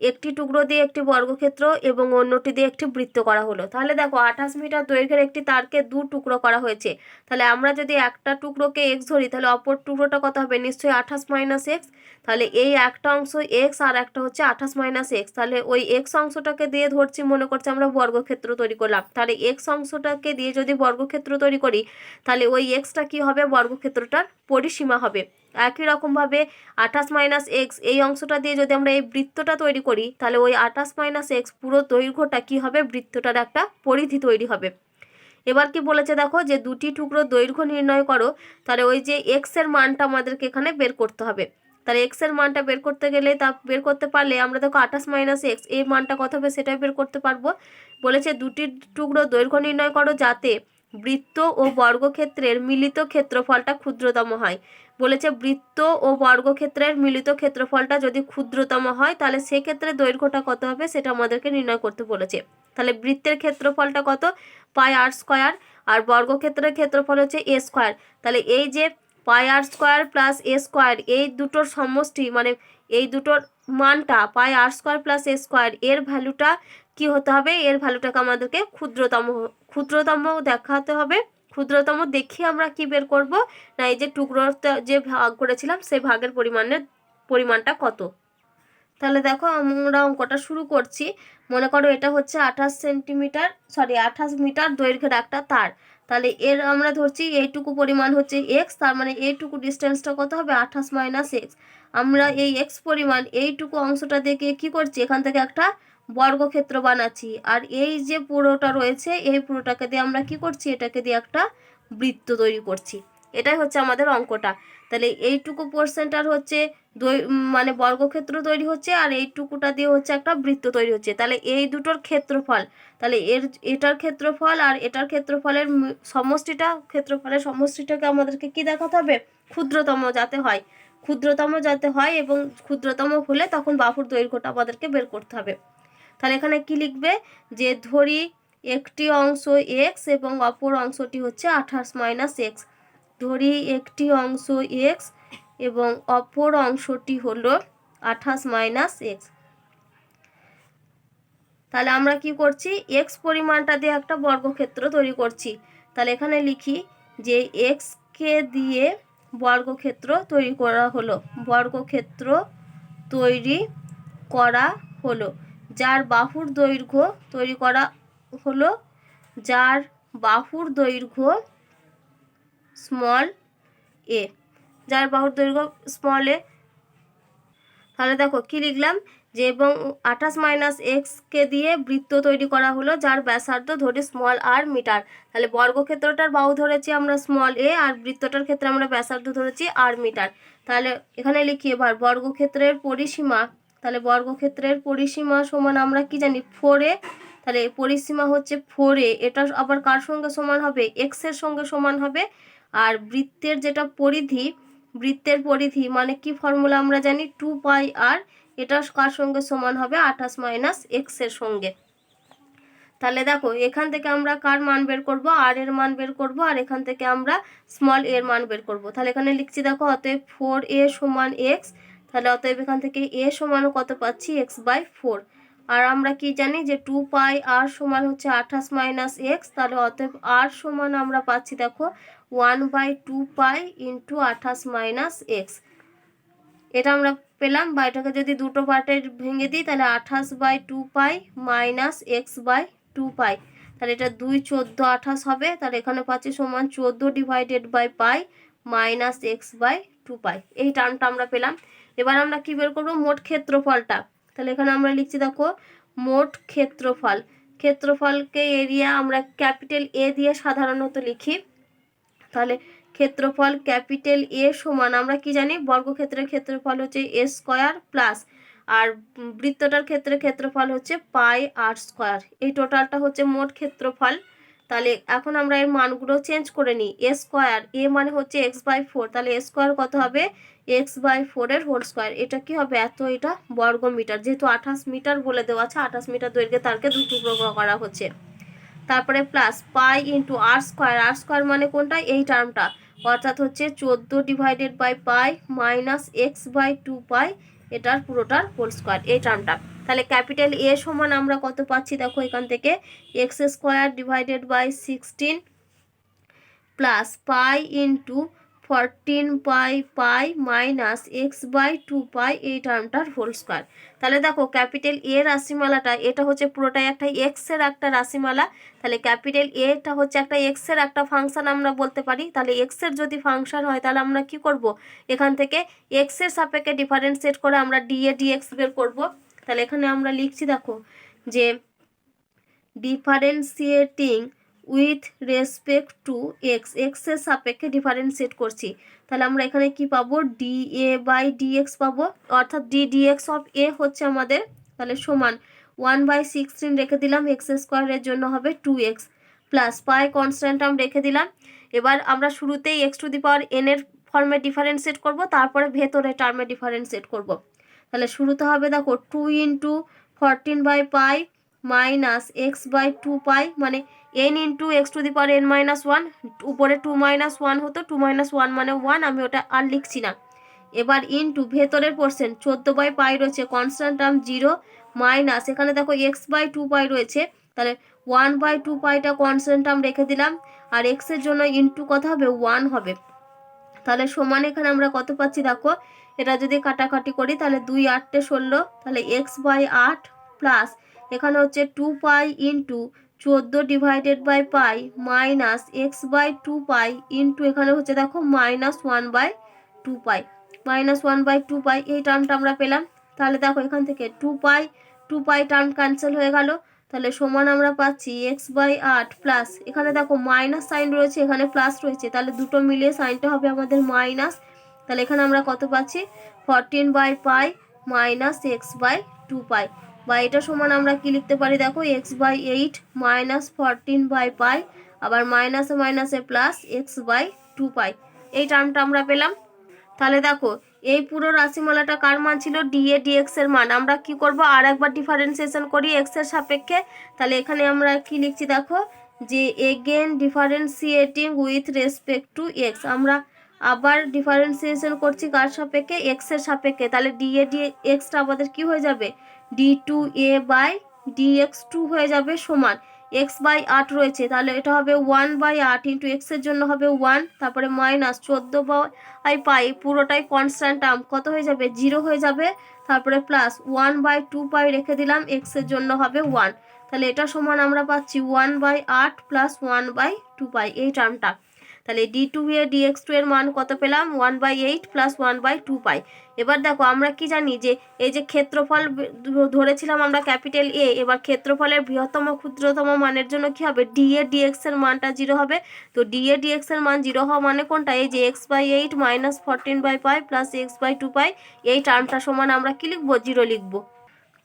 একটি টুকরো দিয়ে একটি বর্গক্ষেত্র এবং অন্যটি দিয়ে একটি বৃত্ত করা হলো। তাহলে দেখো 28 মিটার দৈর্ঘ্যের একটি তারকে 2 টুকরো করা হয়েছে। তাহলে আমরা যদি একটা টুকরোকে x ধরি, তাহলে অপর টুকরোটা কত হবে, নিশ্চয়ই 28 - x। তাহলে এই একটা অংশ x আর একটা হচ্ছে 28 - x। তাহলে ওই x অংশটাকে দিয়ে ধরছি, মনে করছি আমরা বর্গক্ষেত্র তৈরি করলাম। তাহলে x অংশটাকে দিয়ে যদি বর্গক্ষেত্র তৈরি করি, তাহলে ওই xটা কি হবে, বর্গক্ষেত্রটার পরিসীমা হবে। একই রকমভাবে 28 - x এই অংশটা দিয়ে যদি আমরা এই বৃত্তটা তৈরি করি, তাহলে ওই 28 - x পুরো দৈর্ঘ্যটা কি হবে, বৃত্তটার একটা পরিধি তৈরি হবে। এবার কি বলেছে দেখো, যে দুটি টুকরো দৈর্ঘ্য নির্ণয় করো। তাহলে ওই যে এক্স এর মানটা আমাদেরকে এখানে বের করতে হবে। তাহলে এক্স এর মানটা বের করতে গেলে, তা বের করতে পারলে আমরা দেখো 28 - x এই মানটা কত হবে সেটাই বের করতে পারবো। বলেছে দুটি টুকরো দৈর্ঘ্য নির্ণয় করো যাতে বৃত্ত ও বর্গক্ষেত্রের মিলিত ক্ষেত্রফলটা ক্ষুদ্রতম হয়। বলেছে বৃত্ত ও বর্গক্ষেত্রের মিলিত ক্ষেত্রফলটা যদি ক্ষুদ্রতম হয়, তাহলে সেক্ষেত্রে দৈর্ঘ্যটা কত হবে সেটা আমাদেরকে নির্ণয় করতে বলেছে। তাহলে বৃত্তের ক্ষেত্রফলটা কত, πr², আর বর্গক্ষেত্রের ক্ষেত্রফল হচ্ছে a²। তাহলে এই যে πr² প্লাস a², এই দুটোর সমষ্টি, মানে এই দুটোর মানটা πr² প্লাস a², এর ভ্যালুটা কি হতে হবে, এর ভ্যালুটাকে আমাদেরকে ক্ষুদ্রতম দেখাতে হবে। ক্ষুদ্রতম দেখিয়ে আমরা কি বের করব না, এই যে টুকরোটা যে ভাগ করেছিলাম সেই ভাগের পরিমাণটা কত। তাহলে দেখো আমরা অঙ্কটা শুরু করছি। মনে করো এটা হচ্ছে 28 মিটার দৈর্ঘ্যের একটা তার। তাহলে এর আমরা ধরছি এইটুকু পরিমাণ হচ্ছে এক্স, তার মানে এইটুকু ডিস্টেন্সটা কত হবে, 28 - x। আমরা এই এক্স পরিমাণ এইটুকু অংশটা দেখে কি করছি, এখান থেকে একটা বর্গক্ষেত্র বানাচ্ছি। আর এই যে পুরোটা রয়েছে, এই পুরোটাকে দিয়ে আমরা কি করছি, এটাকে দিয়ে একটা বৃত্ত তৈরি করছি। এটাই হচ্ছে আমাদের অঙ্কটা। তাহলে এইটুকু পোর্শনটার হচ্ছে মানে বর্গক্ষেত্র তৈরি হচ্ছে, আর এইটুকুটা দিয়ে হচ্ছে একটা বৃত্ত তৈরি হচ্ছে। তাহলে এই দুটোর ক্ষেত্রফল, তাহলে এটার ক্ষেত্রফল আর এটার ক্ষেত্রফলের ক্ষেত্রফলের সমষ্টিটাকে আমাদেরকে কি দেখাতে হবে, ক্ষুদ্রতম যাতে হয়। এবং ক্ষুদ্রতম হলে তখন বাহুর দৈর্ঘ্যটা আমাদেরকে বের করতে হবে। তাহলে এখানে কি লিখবে, যে ধরি একটি অংশ এক্স এবং অপর অংশটি হচ্ছে 28 - x। ধরি একটি অংশ এক্স এবং অপর অংশটি হলো 28 - x। তাহলে আমরা কি করছি, এক্স পরিমাণটা দিয়ে একটা বর্গক্ষেত্র তৈরি করছি। তাহলে এখানে লিখি যে এক্সকে দিয়ে বর্গক্ষেত্র তৈরি করা হলো, যার বাহুর দৈর্ঘ্য তৈরি করা হলো, যার বাহুর দৈর্ঘ্য স্মল এ, যার বাহুর দৈর্ঘ্য স্মল এ। তাহলে দেখো কি লিখলাম, যে এবং 28 - x কে দিয়ে বৃত্ত তৈরি করা হলো, যার ব্যাসার্ধ ধরি স্মল আর মিটার। তাহলে বর্গক্ষেত্রটার বাহু ধরেছি আমরা স্মল এ, আর বৃত্তটার ক্ষেত্রে আমরা ব্যাসার্ধ ধরেছি আর মিটার। তাহলে এখানে লিখি এবার বর্গক্ষেত্রের পরিসীমা। তাহলে বর্গক্ষেত্রের পরিসীমা সমান আমরা কি জানি, 4a। তাহলে পরিসীমা হচ্ছে 4a, এটা আবার কার সঙ্গে সমান হবে, x এর সঙ্গে সমান হবে। আর বৃত্তের যেটা পরিধি, মানে কি ফর্মুলা আমরা জানি, 2πr। এটা কার সঙ্গে সমান হবে, 28 - x এর সঙ্গে। তাহলে দেখো এখান থেকে আমরা কার মান বের করব, আর এর মান বের করব, আর এখান থেকে আমরা স্মল এর মান বের করব। তাহলে এখানে লিখছি দেখো অতএব 4a সমান x। তাহলে অতএব এখান থেকে a সমান কত পাচ্ছি, x/4। আর আমরা কি জানি যে 2 পাই r সমান হচ্ছে 28 মাইনাস x। তাহলে অতএব r সমান আমরা পাচ্ছি দেখো 1/2 পাই ইন্টু 28 মাইনাস এক্স। এটা আমরা পেলাম। বা এটাকে যদি দুটো পার্টে ভেঙে দিই তাহলে 28/2 পাই মাইনাস x/2 পাই। তাহলে এটা 2 14 28 হবে। তাহলে এখানে পাচ্ছি সমান 14 divided by pi minus x/2 pi. এই টার্মটা আমরা পেলাম। এবার আমরা কি বের করবো, মোট ক্ষেত্রফলটা। তাহলে এখানে আমরা লিখছি দেখো মোট ক্ষেত্রফল। ক্ষেত্রফলকে এরিয়া আমরা ক্যাপিটাল এ দিয়ে সাধারণত লিখি। তাহলে ক্ষেত্রফল ক্যাপিটাল এ সমান আমরা কি জানি, বর্গক্ষেত্রের ক্ষেত্রফল হচ্ছে এ স্কোয়ার প্লাস, আর বৃত্তটার ক্ষেত্রে ক্ষেত্রফল হচ্ছে পাই আর স্কোয়ার। এই টোটালটা হচ্ছে মোট ক্ষেত্রফল। তাহলে এখন আমরা এর মানগুলো চেঞ্জ করে নিই। এ স্কোয়ার, এ মানে হচ্ছে x/4, তাহলে এ স্কোয়ার কত হবে, x/4 এর হোল স্কোয়ার। এটা কি হবে, এত, এটা বর্গ মিটার, যেহেতু 28 মিটার বলে দেওয়া আছে, 28 মিটার দৈর্ঘ্যে তারকে দু টুকরো করা হচ্ছে। তারপরে plus pi into R square. আর স্কোয়ার মানে কোনটা, এই টার্মটা, অর্থাৎ হচ্ছে 14 divided by pi minus x/2 pi, এটার পুরোটার হোল স্কোয়ার, এই টার্মটা। তাহলে ক্যাপিটাল এ সমান আমরা কত পাচ্ছি দেখো এখান থেকে, X square divided by 16 plus pi into 14 pi pi minus x/2 pi, এই টার্মটার হোল স্কোয়ার। তাহলে দেখো ক্যাপিটাল এ রাশিমালাটা, এটা হচ্ছে পুরোটাই একটা এক্স এর একটা রাশিমালা। তাহলে ক্যাপিটাল এটা হচ্ছে একটা এক্স এর একটা ফাংশন আমরা বলতে পারি। তাহলে এক্স এর যদি ফাংশন হয় তাহলে আমরা কি করব, এখান থেকে এক্স এর সাপেক্ষে ডিফারেন্সিয়েট করে আমরা ডিএ ডিএক্স বের করব। তাহলে এখানে আমরা লিখছি দেখো যে differentiating with respect two x, x এর সাপেক্ষে ডিফারেন্সিয়েট করছি। তাহলে আমরা এখানে কি পাবো, ডি এ বাই ডিএক্স পাবো, অর্থাৎ ডি ডিএক্স অফ এ হচ্ছে আমাদের, তাহলে সমান 1/16 রেখে দিলাম, এক্স স্কোয়ারের জন্য হবে 2x প্লাস পাই কনস্ট্যান্ট টার্ম রেখে দিলাম। এবার আমরা শুরুতেই x⁴n এর ফর্মে ডিফারেন্সিয়েট করব, তারপরে ভেতরে টার্মে ডিফারেন্সিয়েট করব। তাহলে শুরুতে হবে দেখো 2 into 14 by pi minus x/2 pi, মানে n ইন্টু x⁴n মাইনাস 1, উপরে 2 মাইনাস 1 হতো, 2 মাইনাস 1 মানে 1, আমি ওটা আর লিখছি না। এবার ইন্টু ভেতরের পোর্শন 14 বাই পাই রয়েছে, কনস্ট্যান্ট টার্ম 0, মাইনাস এখানে দেখো x/2 পাই রয়েছে, তাহলে 1/2 পাইটা কনস্ট্যান্ট টার্ম রেখে দিলাম, আর x এর জন্য ইন্টু কত হবে, 1 হবে। তাহলে সমান এখানে আমরা কত পাচ্ছি দেখো, এটা যদি কাটাকাটি করি তাহলে 2 8 16, তাহলে x/8 প্লাস এখানে হচ্ছে 2 pi into 14 divided by pi minus x/2 pi into এখানে হচ্ছে দেখো মাইনাস 1/2 পাই, মাইনাস 1/2 পাই, এই টার্মটা আমরা পেলাম। তাহলে দেখো এখান থেকে 2 পাই টার্ম ক্যান্সেল হয়ে গেল। তাহলে সমান আমরা পাচ্ছি x/8 প্লাস এখানে দেখো মাইনাস সাইন রয়েছে, এখানে প্লাস রয়েছে, তাহলে দুটো মিলিয়ে সাইনটা হবে আমাদের মাইনাস। তাহলে এখানে আমরা কত পাচ্ছি, 14 বাই পাই মাইনাস x/2 পাই, বা এটা সমান আমরা কি লিখতে পারি দেখো, x/8 মাইনাস 14 বাই পাই, আবার মাইনাসে মাইনাসে প্লাস x/2 পাই, এই টার্মটা আমরা পেলাম। তাহলে দেখো এই পুরো রাশিমালাটা কার মান ছিল, ডিএ ডিএক্স এর মান। আমরা কি করব, আর একবার ডিফারেন্সিয়েশন করি এক্স এর সাপেক্ষে। তাহলে এখানে আমরা কি লিখছি দেখো, যে again differentiating with respect two x, আমরা আবার ডিফারেন্সিয়েশন করছি কার সাপেক্ষে, এক্স এর সাপেক্ষে। তাহলে ডিএ ডিএক্সটা আমাদের কি হয়ে যাবে, d2a বাই dx2 হয়ে যাবে সমান x/8 রয়েছে, তাহলে এটা হবে 1/8 ইন্টু এক্স এর জন্য হবে 1, তারপরে মাইনাস 14 বাই পাই পুরোটাই কনস্ট্যান্ট টার্ম কত হয়ে যাবে, 0 হয়ে যাবে, তারপরে প্লাস 1/2 পাই রেখে দিলাম, এক্স এর জন্য হবে 1। তাহলে এটা সমান আমরা পাচ্ছি 1/8 প্লাস 1/2 পাই, এই টার্মটা। তাহলে d2a dx2 এর মান কত পেলাম, 1/8 প্লাস 1/2 পাই। এবার দেখো আমরা কি জানি, যে এই যে ক্ষেত্রফল ধরেছিলাম আমরা ক্যাপিটাল এ, এবার ক্ষেত্রফলের বৃহত্তম ক্ষুদ্রতম মানের জন্য কি হবে, ডিএ ডিএক্স এর মানটা 0 হবে। তো ডিএ ডিএক্স এর মান 0 হওয়া মানে কোনটা, এই যে x/8 minus 14 by pi plus x/2 pi, এই টার্মটা সমান আমরা কি লিখবো, 0 লিখবো।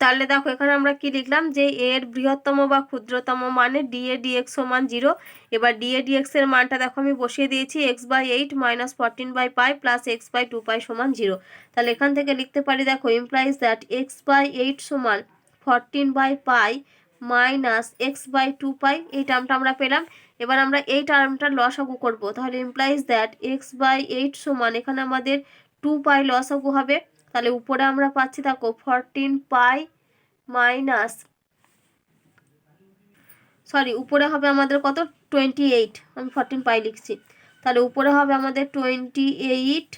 তাহলে দেখো এখানে আমরা কি লিখলাম, যে এর বৃহত্তম বা ক্ষুদ্রতম মানে ডিএ ডিএক্স সমান 0। এবার ডিএ ডিএক্স এর মানটা দেখো আমি বসিয়ে দিয়েছি, x/8 minus 14 by pi plus x/2 pi সমান 0। তাহলে এখান থেকে লিখতে পারি দেখো, ইমপ্লাইজ দ্যাট x/8 সমান 14 by pi minus X by 2 pi, এই টার্মটা আমরা পেলাম। এবার আমরা এই টার্মটার লসাগু করব, তাহলে ইমপ্লাইজ দ্যাট এক্স বাই 8 সমান এখানে আমাদের 2 পাই লসাগু হবে। তাহলে উপরে আমরা পাচ্ছি দেখো 14 পাই মাইনাস, সরি উপরে হবে আমাদের কত 28, আমি 14 পাই লিখছি। তাহলে উপরে হবে আমাদের 28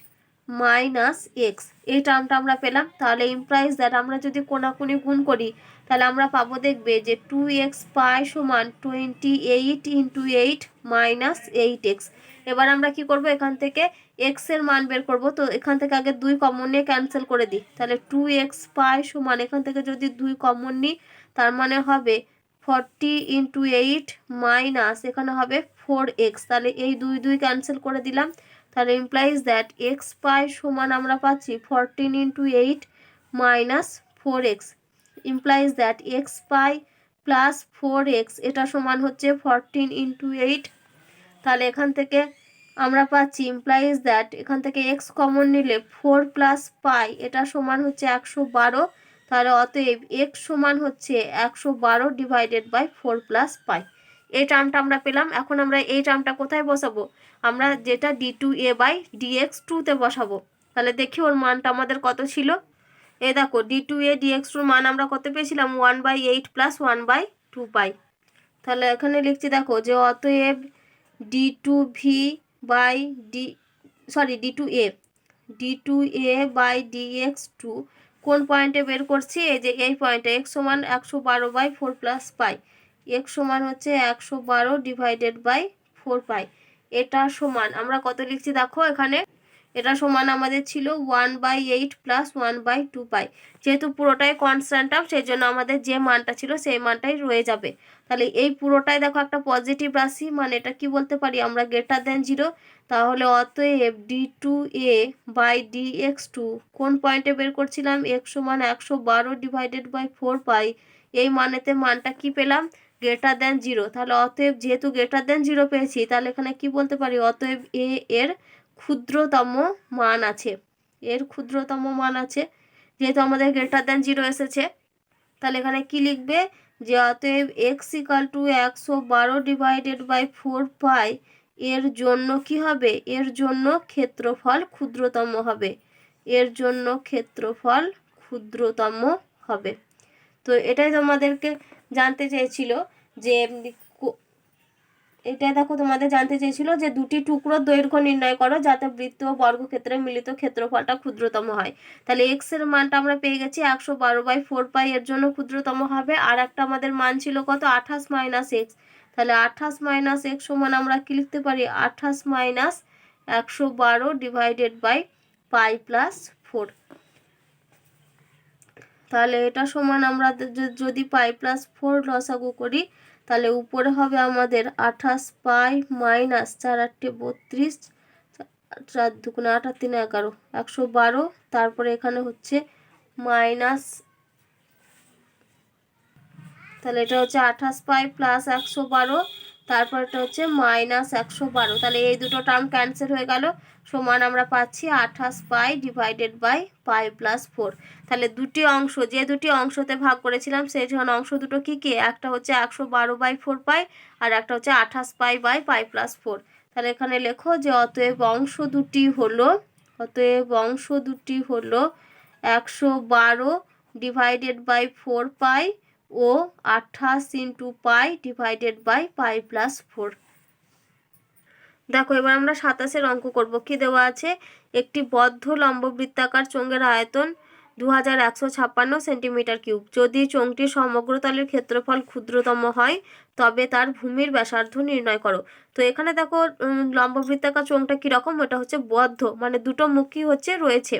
মাইনাস এক্স, এই টার্মটা আমরা পেলাম। তাহলে ইমপ্লাইজ দ্যাট আমরা যদি কোনাকুনি গুণ করি তাহলে আমরা পাবো দেখবে যে 2x পাই সমান 28 ইন্টু 8 মাইনাস 8x। এবার আমরা কি করব, এখান থেকে x এর মান বের করব। তো এখান থেকে আগে 2 কমন নিয়ে ক্যান্সেল করে দিই। তাহলে 2x পাই সমান এখান থেকে যদি 2 কমন নিই তার মানে হবে 40 ইন্টু 8 মাইনাস এখানে হবে 4x। তাহলে এই 2 2 ক্যান্সেল করে দিলাম। তাহলে ইমপ্লাইজ দ্যাট এক্স পাই সমান আমরা পাচ্ছি 14 into 8 minus 4x। Implies that x pi plus 4x এটা সমান হচ্ছে 14 ইন্টু 8। তাহলে এখান থেকে আমরা পাচ্ছি ইমপ্লাইজ দ্যাট এখান থেকে x কমন নিলে 4 প্লাস পাই এটা সমান হচ্ছে 112। তাহলে অতএব x সমান হচ্ছে 112 ডিভাইডেড বাই 4 প্লাস পাই। এই টার্মটা আমরা পেলাম। এখন আমরা এই টার্মটা কোথায় বসাবো, আমরা যেটা d2a বাই dx 2তে বসাবো। তাহলে দেখি ওর মানটা আমাদের কত ছিল। এই দেখো d2a dx 2 মান আমরা কত পেয়েছিলাম 1/8 প্লাস 1/2 পাই। তাহলে এখানে লিখছি দেখো যে অতএব d2v by d2a by dx 2 কোন পয়েন্টে বের করছি, এই যে এই পয়েন্টে x সমান 112/4 প্লাস পাই, x সমান হচ্ছে 112 ডিভাইডেড বাই 4 পাই। এটা সমান আমরা কত লিখছি দেখো এখানে, এটা সমান আমাদের ছিল 1/8 প্লাস 1/2 পাই। যেহেতু পুরোটাই কনস্ট্যান্ট টার্ম সেই জন্য আমাদের যে মানটা ছিল সেই মানটাই রয়ে যাবে। তাহলে এই পুরোটাই দেখো একটা পজিটিভ রাশি, মানে এটা কি বলতে পারি আমরা গ্রেটার দেন 0। তাহলে অতএব d2a বাই dx 2 কোন পয়েন্টে বের করছিলাম, x সমান 112 ডিভাইডেড বাই 4 পাই, এই মানেতে মানটা কি পেলাম গ্রেটার দেন 0। তাহলে অতএব যেহেতু গ্রেটার দেন 0 পেয়েছি তাহলে এখানে কি বলতে পারি, অতএব a এর ক্ষুদ্রতম মান আছে, এর ক্ষুদ্রতম মান আছে। যেহেতু আমাদের গ্রেটার দেন 0 এসেছে তাহলে এখানে কি লিখবে যে অতএব x equal to 112 divided by 4 pi এর জন্য কি হবে, এর জন্য ক্ষেত্রফল ক্ষুদ্রতম হবে, এর জন্য ক্ষেত্রফল ক্ষুদ্রতম হবে। তো এটাই তোমাদেরকে জানতে চেয়েছিল যে এটা দেখো তোমাদের জানতে চেয়েছিল যে দুটি টুকরোর দৈর্ঘ্য নির্ণয় করো যাতে বৃত্ত ও বর্গক্ষেত্রের মিলিত ক্ষেত্রফলটা ক্ষুদ্রতম হয়। তাহলে x এর মানটা আমরা পেয়ে গেছি 112/4 পাই এর জন্য ক্ষুদ্রতম হবে। আর একটা আমাদের মান ছিল কত 28 মাইনাস এক্স। তাহলে 28 মাইনাস এক্স সমান আমরা কি লিখতে পারি 28 minus 112 divided by pi plus 4। তাহলে এটা সমান আমরা যদি পাই প্লাস 4 লসাগু করি তাহলে উপরে হবে আমাদের 28 পাই মাইনাস 4 8 32, 4 2 8 আর 3 11, 112। তারপরে এখানে হচ্ছে মাইনাস, তাহলে এটা হচ্ছে 28 পাই প্লাস 112, তারপর এটা হচ্ছে মাইনাস 112। তাহলে এই দুটো টার্ম ক্যান্সেল হয়ে গেল, সমান আমরা পাচ্ছি 28 pi divided by pi plus 4। তাহলে দুটি অংশ, যে দুটি অংশতে ভাগ করেছিলাম সেই অংশ দুটো কি কি, একটা হচ্ছে 112/4 পাই আর একটা হচ্ছে 28 পাই বাই পাই প্লাস 4। তাহলে এখানে লেখো যে অতএব অংশ দুটি হলো 112 ডিভাইডেড বাই 4 পাই ও 28 into pi divided by pi plus 4। দেখো এবার আমরা 27-এর অঙ্ক করব। কি দেওয়া আছে, একটি বদ্ধ লম্ববৃত্তাকার চোঙের আয়তন 2156 সেন্টিমিটার কিউব। যদি চোঙটির সমগ্র তলের ক্ষেত্রফল ক্ষুদ্রতম হয় তবে তার ভূমির ব্যাসার্ধ নির্ণয় করো। তো এখানে দেখো লম্ববৃত্তাকার চোঙটা কীরকম, ওটা হচ্ছে বদ্ধ, মানে দুটো মুখই হচ্ছে রয়েছে।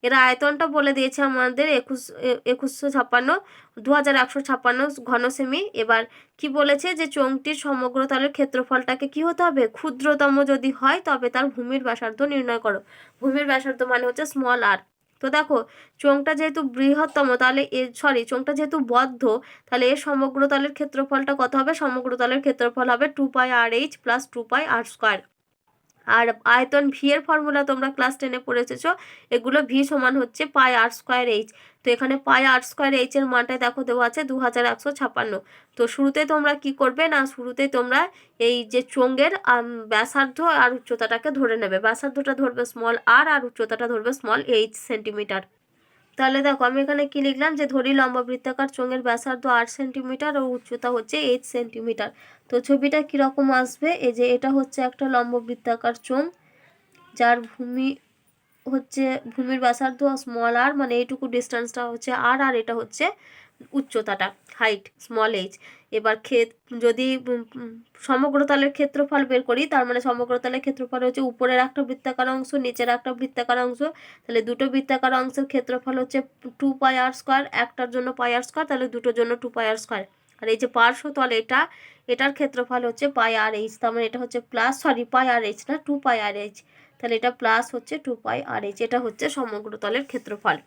এর আয়তনটা বলে দিয়েছে আমাদের 2156 ঘন সেমি। এবার কি বলেছে যে চোঙটির সমগ্র তলের ক্ষেত্রফলটাকে কি হতে হবে, ক্ষুদ্রতম যদি হয় তবে তার ভূমির ব্যাসার্ধ নির্ণয় করো। ভূমির ব্যাসার্ধ মানে হচ্ছে স্মল আর। তো দেখো চোঙটা যেহেতু বৃহত্তম তাহলে চোঙটা যেহেতু বদ্ধ তাহলে এর সমগ্র তলের ক্ষেত্রফলটা কত হবে, সমগ্র তলের ক্ষেত্রফল হবে 2πrh প্লাস 2πr স্কোয়ার। আর আয়তন ভি এর ফর্মুলা তোমরা ক্লাস 10-এ পড়েছো, এগুলো ভি সমান হচ্ছে পাই আর স্কোয়ার এইচ। তো এখানে পাই আর স্কোয়ার এইচ এর মানটাই দেখো দেওয়া আছে 2156। তো শুরুতে তোমরা কি করবে না, শুরুতেই তোমরা এই যে চোঙের ব্যাসার্ধ আর উচ্চতাটাকে ধরে নেবে। ব্যাসার্ধটা ধরবে স্মল আর, আর উচ্চতাটা ধরবে স্মল এইচ সেন্টিমিটার। তাহলে দেখো আমি এখানে কি লিখলাম, যে ধরি লম্বা বৃত্তাকার চোঙের ব্যাসার্ধ 8 সেন্টিমিটার ও উচ্চতা হচ্ছে 8 সেন্টিমিটার। তো ছবিটা কীরকম আসবে, এই যে এটা হচ্ছে একটা লম্ব বৃত্তাকার চোঙ, যার ভূমির ব্যাসার্ধ স্মল আর, মানে এইটুকু ডিস্টেন্সটা হচ্ছে আর, আর এটা হচ্ছে উচ্চতাটা হাইট স্মল এইচ। এবার যদি সমগ্রতলের ক্ষেত্রফল বের করি, তার মানে সমগ্রতলের ক্ষেত্রফল হচ্ছে উপরের একটা বৃত্তাকার অংশ, নিচের একটা বৃত্তাকার অংশ। তাহলে দুটো বৃত্তাকার অংশের ক্ষেত্রফল হচ্ছে 2 পাই আর স্কোয়ার, একটার জন্য পাই আর স্কোয়ার, তাহলে দুটোর জন্য 2 পাই আর স্কোয়ার। আর এই যে পার্শ্বতল এটার ক্ষেত্রফল হচ্ছে পাই আর এইচ, তার মানে এটা হচ্ছে প্লাস, সরি পাই আর এইচ না 2 পাই আর এইচ, তাহলে এটা প্লাস হচ্ছে 2 পাই আর এইচ। এটা হচ্ছে সমগ্রতলের ক্ষেত্রফল।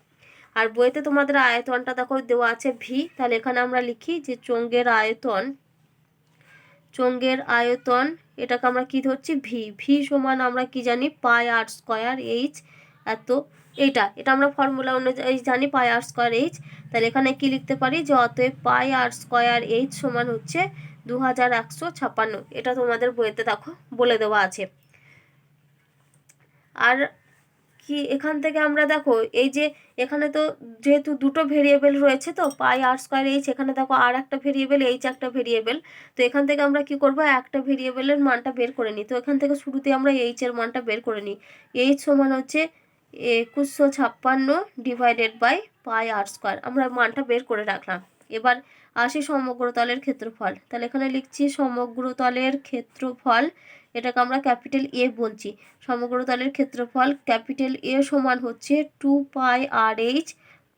আর বইতে তোমাদের আয়তনটা দেখো দেওয়া আছে ভি, তাহলে এখানে আমরা লিখি যে চোঙের আয়তন এটাকে আমরা কি ধরছি ভি। ভি সমান আমরা কি জানি পাই আর স্কোয়ার এইচ, এটা আমরা ফর্মুলা অনুযায়ী জানি পাই আর স্কোয়ার এইচ। তাহলে এখানে কি লিখতে পারি, যে অতএব পাই আর স্কোয়ার এইচ সমান হচ্ছে 2156। এটা তোমাদের বইতে দেখো বলে দেওয়া আছে। আর কি এখান থেকে আমরা দেখো এই যে এখানে তো যেহেতু দুটো ভেরিয়েবল রয়েছে, তো পাই আর স্কোয়ার এইচ, এখানে দেখো আর একটা ভেরিয়েবল এইচ একটা ভেরিয়েবল। তো এখান থেকে আমরা কি করব, একটা ভেরিয়েবলের মানটা বের করে নিই। তো এখান থেকে শুরুতে আমরা এইচ এর মানটা বের করে নিই। এইচ সমান হচ্ছে 2156 divided by pi R square, আমরা মানটা বের করে রাখলাম। এবার আসি সমগ্রতলের ক্ষেত্রফল। তাহলে এখানে লিখছি সমগ্রতলের ক্ষেত্রফল, এটাকে আমরা ক্যাপিটাল এ বলছি। সমগ্রতলের ক্ষেত্রফল ক্যাপিটাল এ সমান হচ্ছে 2 পাই আর এইচ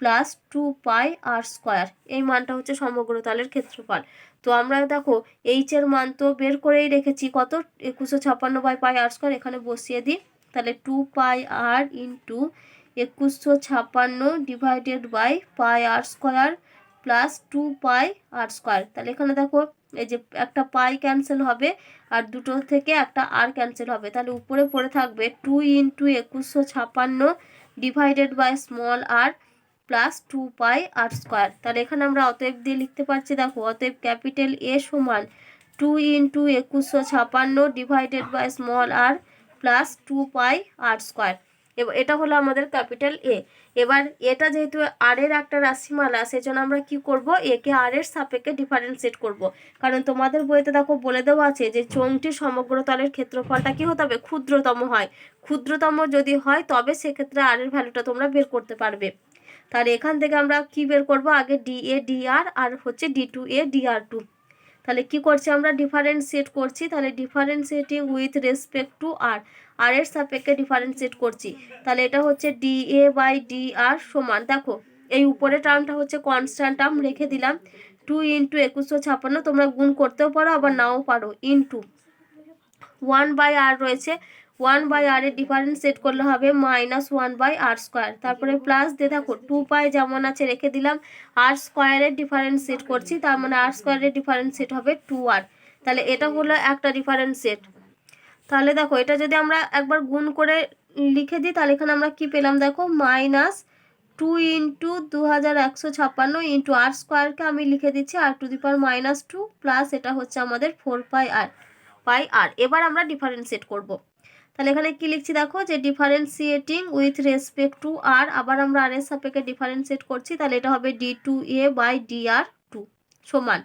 প্লাস 2 পাই আর স্কোয়ার। এই মানটা হচ্ছে সমগ্রতলের ক্ষেত্রফল। তো আমরা দেখো এইচ এর মান তো বের করেই রেখেছি, কত 2156 বাই পাই আর স্কোয়ার, এখানে বসিয়ে দিই। তাহলে 2 pi r into 2156 divided by pi R square plus 2 pi R square. তাহলে এখানে দেখো এই যে একটা পাই ক্যান্সেল হবে, আর দুটো থেকে একটা আর ক্যান্সেল হবে, তাহলে উপরে পড়ে থাকবে 2 into 2156 divided by small R plus 2 pi R square. তাহলে এখানে আমরা অতএব দিয়ে লিখতে পারছি, দেখো অতএব ক্যাপিটাল এ সমান 2 into 2156 divided by small R plus 2 pi R square. এবার এটা হলো আমাদের ক্যাপিটাল এ। এবার এটা যেহেতু আর এর একটা রাশিমালা, সেজন্য আমরা কি করব, একে আর এর সাপেক্ষে ডিফারেন্সিয়েট করব। কারণ তোমাদের বইতে দেখো বলে দেওয়া আছে যে চোঙটির সমগ্রতলের ক্ষেত্রফলটা কি হতে হবে, ক্ষুদ্রতম হয়। ক্ষুদ্রতম যদি হয় তবে সেক্ষেত্রে আর এর ভ্যালুটা তোমরা বের করতে পারবে। তাহলে এখান থেকে আমরা কি বের করব, আগে ডি এ ডি আর হচ্ছে D two A D R two. তাহলে কি করছি আমরা, ডিফারেন্সিয়েট করছি। তাহলে differentiating with respect to R এর সাপেক্ষে ডিফারেন্সিয়েট করছি। তাহলে এটা হচ্ছে D A by D R সমান, দেখো এই উপরে টার্মটা হচ্ছে কনস্ট্যান্ট টার্ম রেখে দিলাম, 2 ইন্টু 2156, তোমরা গুণ করতেও পারো আবার নাও পারো, ইন্টু 1 বাই আর রয়েছে, 1 বাই আর এর ডিফারেন্সিয়েট করলে হবে মাইনাস 1 বাই আর স্কোয়ার, তারপরে প্লাস দিয়ে দেখো 2 পাই যেমন আছে রেখে দিলাম, আর স্কোয়ারের ডিফারেন্সিয়েট করছি, তার মানে আর স্কোয়ারের ডিফারেন্সিয়েট হবে 2 আর। তাহলে এটা হলো একটা ডিফারেন্সিয়েট। তাহলে দেখো এটা যদি আমরা একবার গুণ করে লিখে দিই, তাহলে এখানে আমরা কি পেলাম, দেখো মাইনাস 2 ইন্টু 2156 ইন্টু আর স্কোয়ারকে আমি লিখে দিচ্ছি r to the power minus 2 প্লাস এটা হচ্ছে আমাদের 4 পাই আর। এবার আমরা ডিফারেন্সিয়েট করব। তাহলে এখানে কি লিখছি, দেখো যে ডিফারেন্সিয়েটিং উইথ রেসপেক্ট টু আর, আবার আমরা আর এর সাপেক্ষে ডিফারেন্সিয়েট করছি, তাহলে এটা হবে D two A by D R two সমান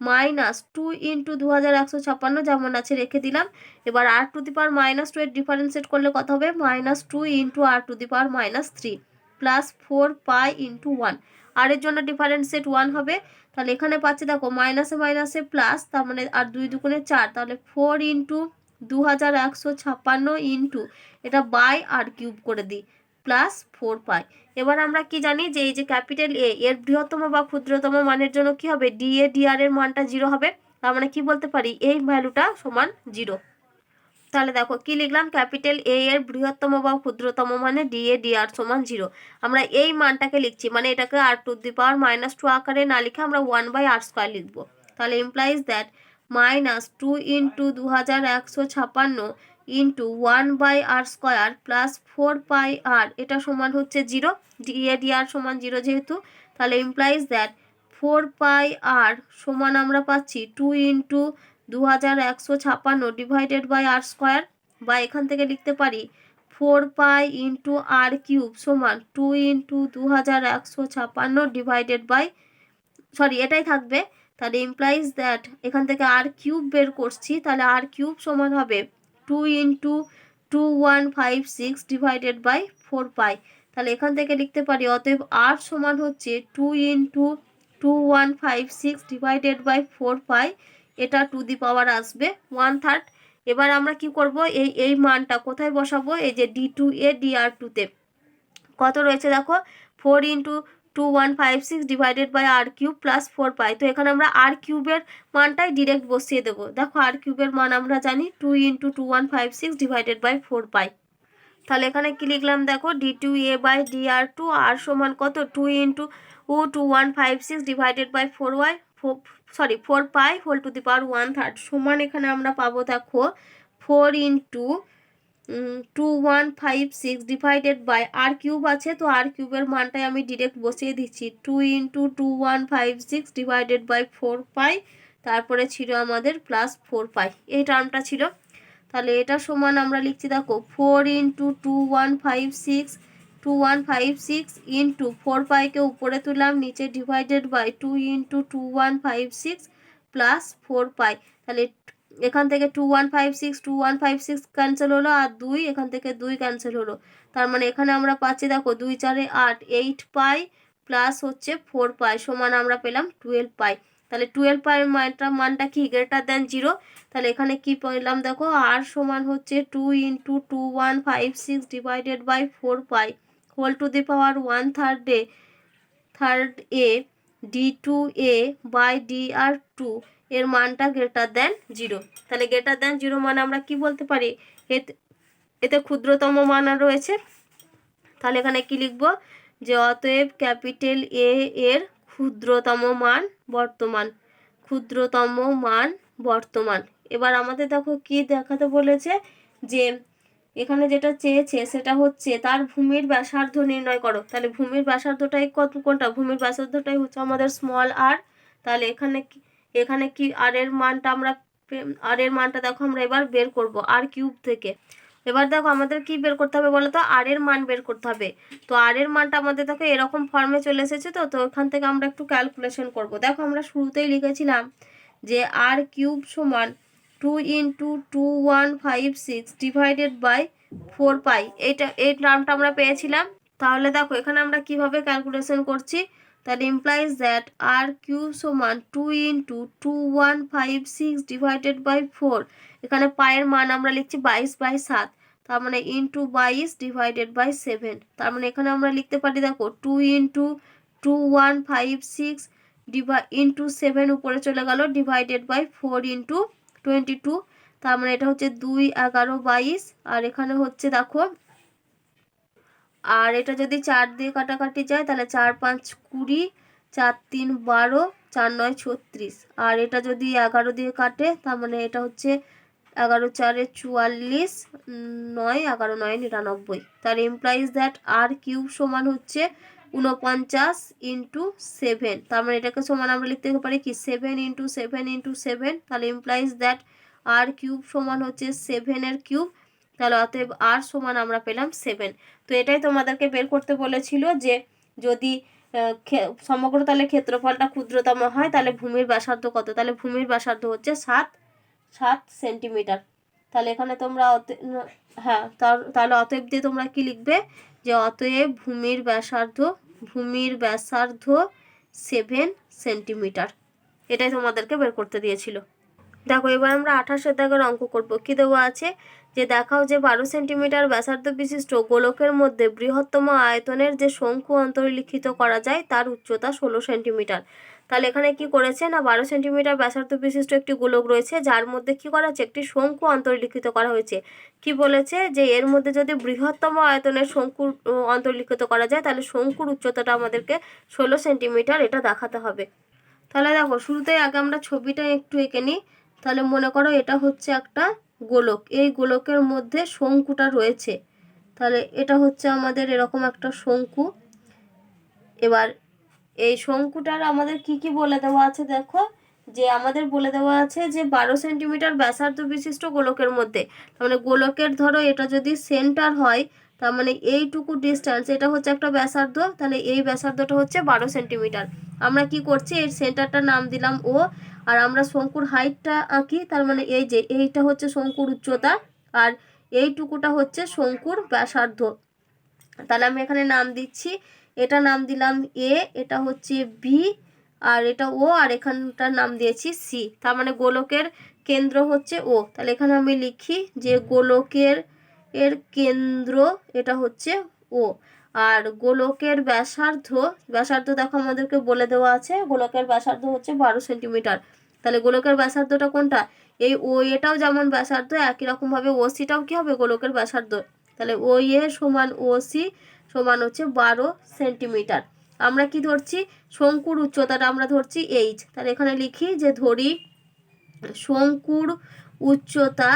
মাইনাস 2 ইন্টু 2156 যেমন আছে রেখে দিলাম। এবার আর টু দি পাওয়ার মাইনাস 2 এর ডিফারেন্সিয়েট করলে কত হবে, minus 2 into R to the power minus 3 plus 4 pi into 1। আর এর জন্য ডিফারেন্সিয়েট 1 হবে। তাহলে এখানে পাচ্ছি দেখো মাইনাসে মাইনাসে প্লাস, তার মানে আর 2 দুগুণে 4, তাহলে 4 ইন্টু 2156 ইন্টু এটা বাই আর কিউব করে দিই প্লাস 4 পাই। এবার আমরা কি জানি যে এই যে ক্যাপিটাল এ এর বৃহত্তম বা ক্ষুদ্রতম মানের জন্য কি হবে, ডি এ ডি আর এর মানটা 0 হবে, তার মানে কি বলতে পারি, এই ভ্যালুটা সমান 0। তাহলে দেখো কি লিখলাম, ক্যাপিটাল এ এর বৃহত্তম বা ক্ষুদ্রতম মানে ডি এ ডি আর সমান 0। আমরা এই মানটাকে লিখছি, মানে এটাকে আর টু দি পাওয়ার মাইনাস 2 আকারে না লিখে আমরা 1 বাই আর স্কোয়ার লিখবো। তাহলে implies that minus 2 into 2156 into 1/r² plus 4πr, এটা সমান হচ্ছে 0, dr সমান 0 যেহেতু, তাহলে ইমপ্লাইজ দ্যাট 4πr সমান আমরা পাচ্ছি 2 ইন্টু 2156 ডিভাইডেড বাই r², বা এখান থেকে লিখতে পারি 4π ইন্টু r³ সমান 2 ইন্টু 2156 ডিভাইডেড বাই, সরি এটাই থাকবে। তাহলে ইমপ্লাইজ দ্যাট এখান থেকে r³ বের করছি, তাহলে r³ সমান হবে 2 ইন্টু 2156 ডিভাইডেড বাই 4π। তাহলে এখান থেকে লিখতে পারি অতএব r সমান হচ্ছে 2 ইন্টু 2156 ডিভাইডেড বাই 4π, এটা টু দি পাওয়ার আসবে 1/3। এবার আমরা কি করব, এই মানটা কোথায় বসাবো, এই যে d2a dr2তে কত রয়েছে দেখো, 4 into 2156 divided by r³ plus 4π। তো এখানে আমরা r³ মানটাই ডিরেক্ট বসিয়ে দেবো। দেখো r³ মান আমরা জানি 2 ইন্টু 2156 ডিভাইডেড বাই 4π। তাহলে এখানে কি লিখলাম দেখো, d2a বাই dr2 আর সমান কত, 2 into 2156 divided by 4π whole to the power 1/3 সমান এখানে আমরা পাবো দেখো 4 ইন্টু 2156 ডিভাইডেড বাই r³ আছে, তো r³ মানটাই আমি ডিরেক্ট বসিয়ে দিচ্ছি 2 ইন্টু 2156 ডিভাইডেড বাই 4π, তারপরে ছিল আমাদের প্লাস 4π, এই টার্মটা ছিল। তাহলে এটা সমান আমরা লিখছি দেখো 4 ইন্টু 2156 ইন্টু 4πকে উপরে তুললাম, নিচে ডিভাইডেড বাই 2 ইন্টু 2156 প্লাস 4π। তাহলে এখান থেকে 2156 ক্যান্সেল হলো, আর 2 এখান থেকে 2 ক্যান্সেল হলো, তার মানে এখানে আমরা পাচ্ছি দেখো 2 4 8 8π প্লাস হচ্ছে 4π সমান আমরা পেলাম 12π। তাহলে 12π মানটা কি গ্রেটার দ্যান 0, তাহলে এখানে কি পেলাম দেখো, r সমান হচ্ছে 2 into 2156 divided by 4π whole to the power 1/3 d2a by dr2 এর মানটা গ্রেটার দ্যান 0। তাহলে গ্রেটার দ্যান 0 মানে আমরা কি বলতে পারি, এতে ক্ষুদ্রতম মান রয়েছে। তাহলে এখানে কি লিখব, যে অতএব ক্যাপিটাল A এর ক্ষুদ্রতম মান বর্তমান। এবার আমাদের দেখো কি দেখাতে বলেছে, যে এখানে যেটা চেয়েছে সেটা হচ্ছে তার ভূমির ব্যাসার্ধ নির্ণয় করো। তাহলে ভূমির ব্যাসার্ধটাই কোনটা, ভূমির ব্যাসার্ধটাই হচ্ছে আমাদের স্মল r। তাহলে এখানে কি r এর মানটা দেখো আমরা এবার বের করব r³ থেকে। এবার দেখো আমাদের কি বের করতে হবে বলো তো, r এর মান বের করতে হবে। তো r এর মানটা আমাদের দেখো এরকম ফর্মে চলে এসেছে, তো এখান থেকে আমরা একটু ক্যালকুলেশন করব। দেখো আমরা শুরুতেই লিখেছিলাম যে r³ সমান 2 ইন্টু 2156 ডিভাইডেড বাই 4π, এই টার্মটা আমরা পেয়েছিলাম। তাহলে দেখো এখানে আমরা কিভাবে ক্যালকুলেশন করছি, তাহলে ইমপ্লাইজ দ্যাট r³ সমান 2 ইন্টু 2156 ডিভাইডেড বাই 4, এখানে পায়ের মান আমরা লিখছি 22/7, তার মানে ইন্টু 22 ডিভাইডেড বাই 7, তার মানে এখানে আমরা লিখতে পারি দেখো 2 ইন্টু 2156 ইন্টু 7 উপরে চলে গেল ডিভাইডেড বাই 4 ইন্টু 22, তার মানে এটা হচ্ছে 2 11 22, আর এখানে হচ্ছে দেখো, আর এটা যদি 4 দিয়ে কাটাকাটি যায় তাহলে 4 5 20, 4 3 12, 4 9 36, আর এটা যদি 11 দিয়ে কাটে তার মানে এটা হচ্ছে 11 4 44, 9 11 9 99। তাহলে ইমপ্লাইজ দ্যাট r³ সমান হচ্ছে 49 ইন্টু 7, তার মানে এটাকে সমান আমরা লিখতে পারি কি 7 ইন্টু 7 ইন্টু 7, তাহলে ইমপ্লাইজ দ্যাট r³ সমান হচ্ছে 7 এর কিউব। তাহলে অতএব r সমান আমরা পেলাম 7। তো এটাই তোমাদেরকে বের করতে বলেছিল, যে যদি সমগ্র তাহলে ক্ষেত্রফলটা ক্ষুদ্রতম হয় তাহলে ভূমির ব্যাসার্ধ কত, তাহলে ভূমির ব্যাসার্ধ হচ্ছে 7 সেন্টিমিটার। তাহলে এখানে তোমরা তাহলে অতএব দিয়ে তোমরা কি লিখবে, যে অতএব ভূমির ব্যাসার্ধ 7 সেন্টিমিটার। এটাই তোমাদেরকে বের করতে দিয়েছিল। দেখো এবার আমরা 28 দাগের অঙ্ক করব। কি দেওয়া আছে, যে দেখাও যে 12 সেন্টিমিটার ব্যাসার্ধ বিশিষ্ট গোলকের মধ্যে বৃহত্তম আয়তনের যে শঙ্কু অন্তর্লিখিত করা যায় তার উচ্চতা 16 সেন্টিমিটার। তাহলে এখানে কি করেছে না, 12 সেন্টিমিটার ব্যাসার্ধ বিশিষ্ট একটি গোলক রয়েছে, যার মধ্যে কি করা হচ্ছে, একটি শঙ্কু অন্তর্লিখিত করা হয়েছে। কি বলেছে, যে এর মধ্যে যদি বৃহত্তম আয়তনের শঙ্কু অন্তর্লিখিত করা যায় তাহলে শঙ্কুর উচ্চতাটা আমাদেরকে 16 সেন্টিমিটার এটা দেখাতে হবে। তাহলে দেখো শুরুতেই আগে আমরা ছবিটা একটু এঁকে নিই। তাহলে মনে করো এটা হচ্ছে একটা গোলক, এই গোলকের মধ্যে শঙ্কুটা রয়েছে। তাহলে এটা হচ্ছে আমাদের এরকম একটা শঙ্কু। এবার এই শঙ্কুটার আমাদের কি কি বলে দেওয়া আছে দেখো, যে আমাদের বলে দেওয়া আছে যে 12 সেন্টিমিটার ব্যাসার্ধ বিশিষ্ট গোলকের মধ্যে, তার মানে গোলকের ধরো এটা যদি সেন্টার হয়, তার মানে এইটুকু ডিস্টেন্স, এটা হচ্ছে একটা ব্যাসার্ধ, তাহলে এই ব্যাসার্ধটা হচ্ছে 12 সেন্টিমিটার। আমরা কি করছি, এই সেন্টারটার নাম দিলাম ও, আর আমরা শঙ্কুর হাইটটা আঁকি, তার মানে এই যে এইটা হচ্ছে শঙ্কুর উচ্চতা, আর এইটুকুটা হচ্ছে শঙ্কুর ব্যাসার্ধ। তাহলে আমি এখানে নাম দিচ্ছি, এটা নাম দিলাম এ, এটা হচ্ছে বি, আর এটা ও, আর এখানটার নাম দিয়েছি সি। তার মানে গোলকের কেন্দ্র হচ্ছে ও। তাহলে এখানে আমি লিখি যে গোলকের কেন্দ্র এটা হচ্ছে ও। আর গোলকের ব্যাসার্ধ, ব্যাসার্ধ দেখো আমাদেরকে বলে দেওয়া আছে, গোলকের ব্যাসার্ধ হচ্ছে 12 সেন্টিমিটার। তাহলে গোলকের ব্যাসার্ধটা কোনটা, এই ও এটাও যেমন ব্যাসার্ধ, একই রকমভাবে ও সিটাও কী হবে, গোলকের ব্যাসার্ধ। তাহলে ও এ সমান ও সি সমান হচ্ছে 12 সেন্টিমিটার। আমরা কি ধরছি, শঙ্কুর উচ্চতাটা আমরা ধরছি এইচ। তাহলে এখানে লিখি যে ধরি শঙ্কুর উচ্চতা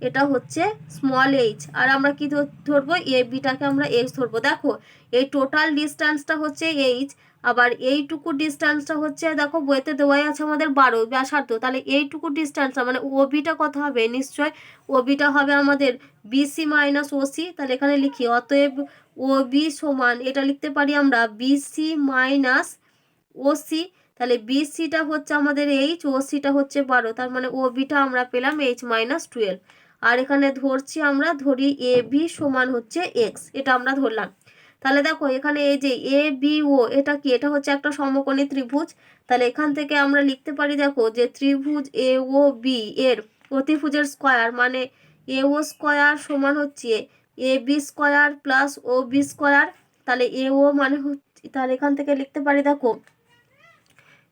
এটা হচ্ছে স্মল এইচ, আর আমরা কি ধরবো, এ বিটাকে আমরা এইচ ধরবো। দেখো এই টোটাল ডিস্টেন্সটা হচ্ছে এইচ, আবার এইটুকু ডিস্টেন্সটা হচ্ছে দেখো বইতে দেওয়াই আছে আমাদের 12 ব্যাসার্ধ। তাহলে এইটুকু ডিস্টেন্সটা মানে ওবিটা কত হবে, নিশ্চয় ওবিটা হবে আমাদের বিসি মাইনাস ওসি। তাহলে এখানে লিখি অতএব ওবি সমান, এটা লিখতে পারি আমরা বিসি মাইনাস ওসি। তাহলে বিসিটা হচ্ছে আমাদের এইচ, ওসিটা হচ্ছে 12, তার মানে ওবিটা আমরা পেলাম এইচ মাইনাস 12। আর এখানে ধরছি আমরা, ধরি এ বি সমান হচ্ছে এক্স, এটা আমরা ধরলাম। তাহলে দেখো এখানে এই যে এ বি ও, এটা কি, এটা হচ্ছে একটা সমকোণী ত্রিভুজ। তাহলে এখান থেকে আমরা লিখতে পারি দেখো যে ত্রিভুজ এ ও বি এর অতিভুজের স্কয়ার মানে এ ও স্কয়ার সমান হচ্ছে A B square plus O B square. তাহলে এ ও মানে হচ্ছে, তাহলে এখান থেকে লিখতে পারি দেখো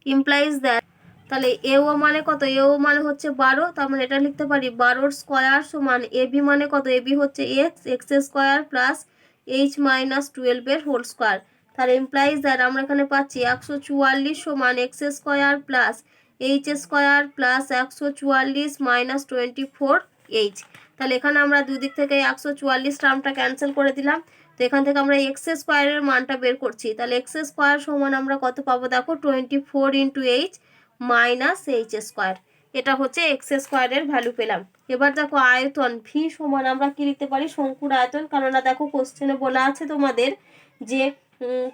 ইমপ্লাইজ দ্যাট, তাহলে এ ও মানে কত, এ ও মানে হচ্ছে 12, তার মানে এটা লিখতে পারি 12 স্কয়ার সমান এ বি মানে কত, এ বি হচ্ছে x, x square plus H minus 12 এর হোল স্কয়ার। তাহলে ইমপ্লাইজ দ্যাট আমরা এখানে পাচ্ছি 144 সমান x square plus H square plus 144 minus 24 H. তাহলে এখানে আমরা দুদিক থেকে 144 টার্মটা ক্যান্সেল করে দিলাম। তো এখান থেকে আমরা এক্স স্কোয়ারের মানটা বের করছি। তাহলে এক্স স্কোয়ার সমান আমরা কত পাবো দেখো 24 into H minus H square, এটা হচ্ছে এক্স স্কোয়ারের ভ্যালু পেলাম। এবার দেখো আয়তন ভি সমান আমরা কি লিখতে পারি, শঙ্কুর আয়তন, কেননা দেখো কোশ্চেনে বলা আছে তোমাদের যে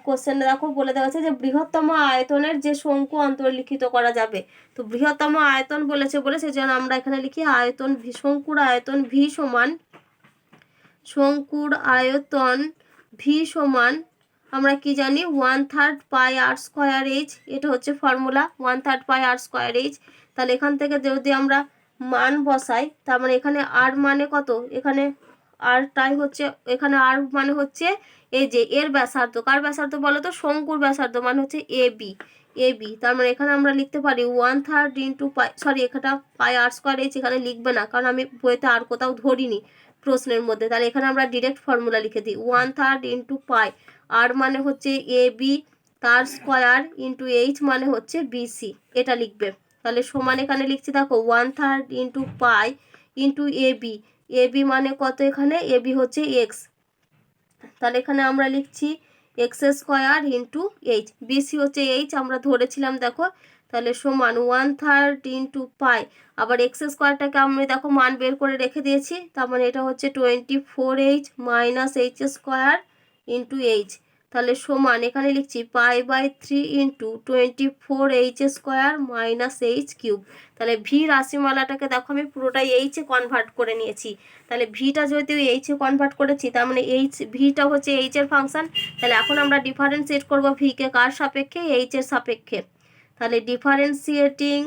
কোশ্চেনে দেখো বলে দেওয়া আছে যে বৃহত্তম আয়তনের যে শঙ্কু অন্তর্লিখিত করা যাবে। তো বৃহত্তম আয়তন বলেছে বলে সেজন্য আমরা এখানে লিখি আয়তন ভি, শঙ্কুর আয়তন ভি সমান, শঙ্কুর আয়তন ভি সমান আমরা কি জানি 1/3 পাই আর স্কোয়ার এইচ, এটা হচ্ছে ফর্মুলা 1/3 পাই আর স্কোয়ার এইচ। তাহলে এখান থেকে যদি আমরা মান বসাই, তার মানে এখানে আর মানে কত, এখানে আরটাই হচ্ছে, এখানে আর মানে হচ্ছে এই যে এর ব্যাসার্ধ, কার ব্যাসার্ধ বলো তো, শঙ্কুর ব্যাসার্ধ মানে হচ্ছে এ বি, এ বি। তার মানে এখানে আমরা লিখতে পারি 1/3 ইন্টু পাই, সরি এখানটা পাই আর স্কোয়ার এইচ এখানে লিখবে না, কারণ আমি বইতে আর কোথাও ধরিনি প্রশ্নের মধ্যে। তাহলে এখানে আমরা ডিরেক্ট ফর্মুলা লিখে দিই 1/3 ইন্টু পাই, আর মানে হচ্ছে এ বি, তার স্কোয়ার ইন্টু এইচ মানে হচ্ছে বিসি, এটা লিখবে। তাহলে সমান এখানে লিখছি দেখো 1/3 into pi into A B, A B মানে কত, এখানে এ বি হচ্ছে এক্স, তাহলে এখানে আমরা লিখছি X square into H, BC হচ্ছে এইচ আমরা ধরেছিলাম দেখো। তাহলে সমান 1/3 ইন্টু পাই, আবার এক্স স্কোয়ারটাকে আমি দেখো মান বের করে রেখে দিয়েছি, তার মানে এটা হচ্ছে 24 H minus H square into H. তাহলে সমান এখানে লিখছি pi by 3 into 24 H square minus H cube. তাহলে ভি রাশিমালাটাকে দেখো আমি পুরোটাই এইচে কনভার্ট করে নিয়েছি। তাহলে ভিটা যেহেতু এইচে কনভার্ট করেছি, তার মানে এইচ ভিটা হচ্ছে এইচের ফাংশন। তাহলে এখন আমরা ডিফারেন্সিয়েট করব ভিকে কার সাপেক্ষে, এইচের সাপেক্ষে। তাহলে differentiating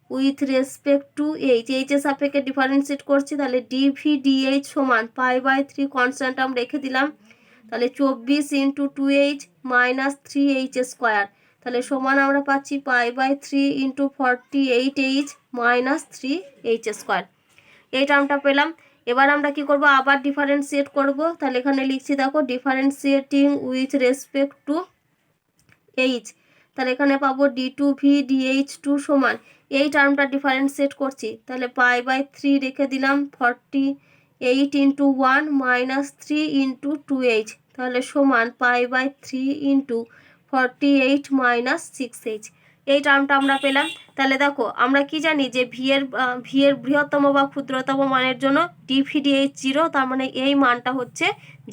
with respect to h, এইচের সাপেক্ষে ডিফারেন্সিয়েট করছি। তাহলে ডিভি ডিএইচ সমান পাই বাই 3 কনস্ট্যান্ট আমরা রেখে দিলাম। তাহলে 24 into 2h minus 3h square, তাহলে সমান আমরা পাচ্ছি pi by 3 into 48h minus 3h square, এই টার্মটা পেলাম। এবার আমরা কি করব, আবার ডিফারেন্সিয়েট করব। তাহলে এখানে লিখছি দেখো differentiating with respect to H, তাহলে এখানে পাবো d2v/dh2 সমান এই টার্মটা ডিফারেন্সিয়েট করছি, তাহলে π/3 রেখে দিলাম 48 ইন্টু 1 মাইনাস 3 ইন্টু 2h, তাহলে সমান π/3 ইন্টু 48 মাইনাস 6h। এই টার্মটা আমরা পেলাম। তাহলে দেখো আমরা কি জানি যে ভি এর বৃহত্তম বা ক্ষুদ্রতম মানের জন্য dv/dh 0, তার মানে এই মানটা হচ্ছে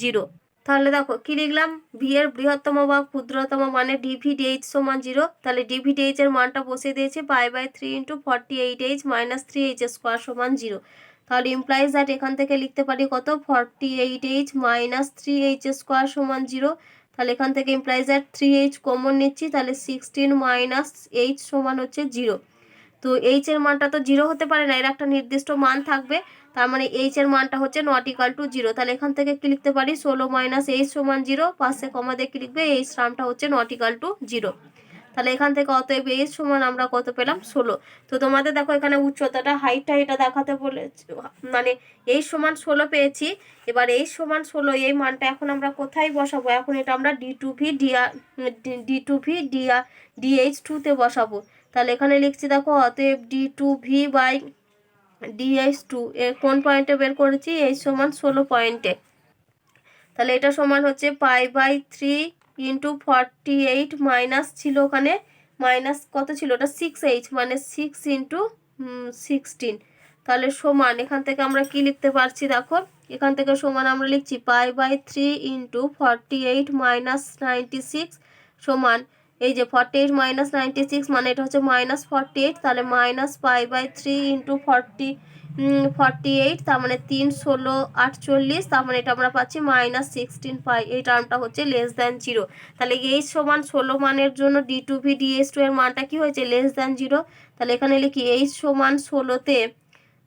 0। তাহলে দেখো কি লিখলাম, ভি এর বৃহত্তম বা ক্ষুদ্রতম মানে dv/dh সমান 0, তাহলে dv/dh এর মানটা বসিয়ে দিয়েছি π/3 into 48h minus 3h square সমান 0। তাহলে ইমপ্লাইজ দ্যাট এখান থেকে লিখতে পারি কত, 48h মাইনাস 3h স্কোয়ার সমান 0। তাহলে এখান থেকে ইমপ্লাইজ দ্যাট 3h কমন নিচ্ছি, তাহলে 16 মাইনাস h সমান হচ্ছে 0। তো এইচ এর মানটা তো 0 হতে পারে না, এর একটা নির্দিষ্ট মান থাকবে, তার মানে এইচ এর মানটা হচ্ছে নট ইকাল টু 0। তাহলে এখান থেকে কি লিখতে পারি, 16 মাইনাস এইচ সমান 0, পাশে কমা দিয়ে কি লিখবে, এইচ টার্মটা হচ্ছে নট ইকাল টু 0। তাহলে এখান থেকে অতএব এইচ সমান আমরা কত পেলাম, 16। তো তোমাদের দেখো এখানে উচ্চতাটা হাইটটা এটা দেখাতে বলেছে, মানে এইচ সমান 16 পেয়েছি। এবার এইচ সমান 16 এই মানটা এখন আমরা কোথায় বসাবো, এখন এটা আমরা d2v/dh2 তে বসাবো। তাহলে এখানে লিখছি দেখো অতএব d2v/dh2 এর কোন পয়েন্টে বের করেছি, এইচ সমান 16 পয়েন্টে। তাহলে এটা সমান হচ্ছে π/3 ইন্টু 48 মাইনাস ছিল ওখানে, মাইনাস কত ছিল ওটা 6h, মানে 6 ইন্টু 16। তাহলে সমান এখান থেকে আমরা কি লিখতে পারছি দেখো, এখান থেকে সমান আমরা লিখছি π/3 ইন্টু 48 মাইনাস 96 সমান এই যে 48 মাইনাস 96 মানে এটা হচ্ছে মাইনাস 48, তাহলে মাইনাস π/3 ইন্টু 48, তার মানে 3 16 48, তার মানে এটা আমরা পাচ্ছি মাইনাস 16 পাই। এই টার্মটা হচ্ছে লেস দ্যান 0। তাহলে এইচ সমান 16 মানের জন্য d2v/dh2 এর মানটা কি হয়েছে, লেস দ্যান 0। তাহলে এখানে লিখি এইচ সমান 16তে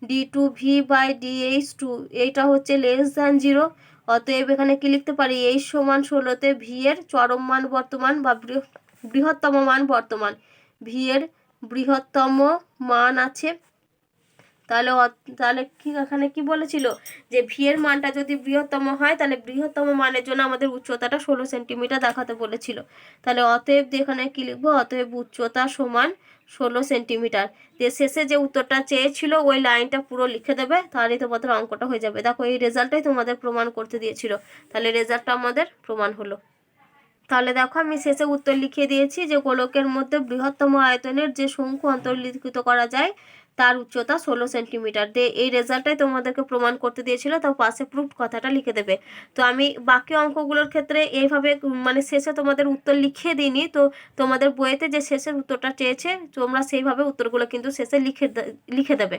d2v/dh2 এইটা হচ্ছে লেস দ্যান 0। অতএব এখানে কি লিখতে পারি, এইচ সমান 16তে ভি এর চরম মান বর্তমান বা বৃহত্তম মান বর্তমান, ভি এর বৃহত্তম মান আছে। তাহলে তাহলে কি এখানে কি বলেছিল যে ভি এর মানটা যদি বৃহত্তম হয়, তাহলে বৃহত্তম মানের জন্য আমাদের উচ্চতাটা 16 সেন্টিমিটার দেখাতে বলেছিল। তাহলে অতএব এখানে কি লিখবো, অতএব উচ্চতা সমান 16 সেন্টিমিটার। যে শেষে যে উত্তরটা চেয়েছিল ওই লাইনটা পুরো লিখে দেবে, তাহলেই তোমাদের অঙ্কটা হয়ে যাবে। দেখো এই রেজাল্টটাই তোমাদের প্রমাণ করতে দিয়েছিল, তাহলে রেজাল্টটা আমাদের প্রমাণ হলো। তাহলে দেখো আমি শেষে উত্তর লিখিয়ে দিয়েছি যে গোলকের মধ্যে বৃহত্তম আয়তনের যে শঙ্কু অন্তর্লিখিত করা যায় তার উচ্চতা 16 সেন্টিমিটার। দিয়ে এই রেজাল্টটাই তোমাদেরকে প্রমাণ করতে দিয়েছিল, তাও পাশে প্রুফ কথাটা লিখে দেবে। তো আমি বাকি অঙ্কগুলোর ক্ষেত্রে এইভাবে মানে শেষে তোমাদের উত্তর লিখিয়ে দিইনি, তো তোমাদের বইয়েতে যে শেষের উত্তরটা চেয়েছে তোমরা সেইভাবে উত্তরগুলো কিন্তু শেষে লিখে দেবে।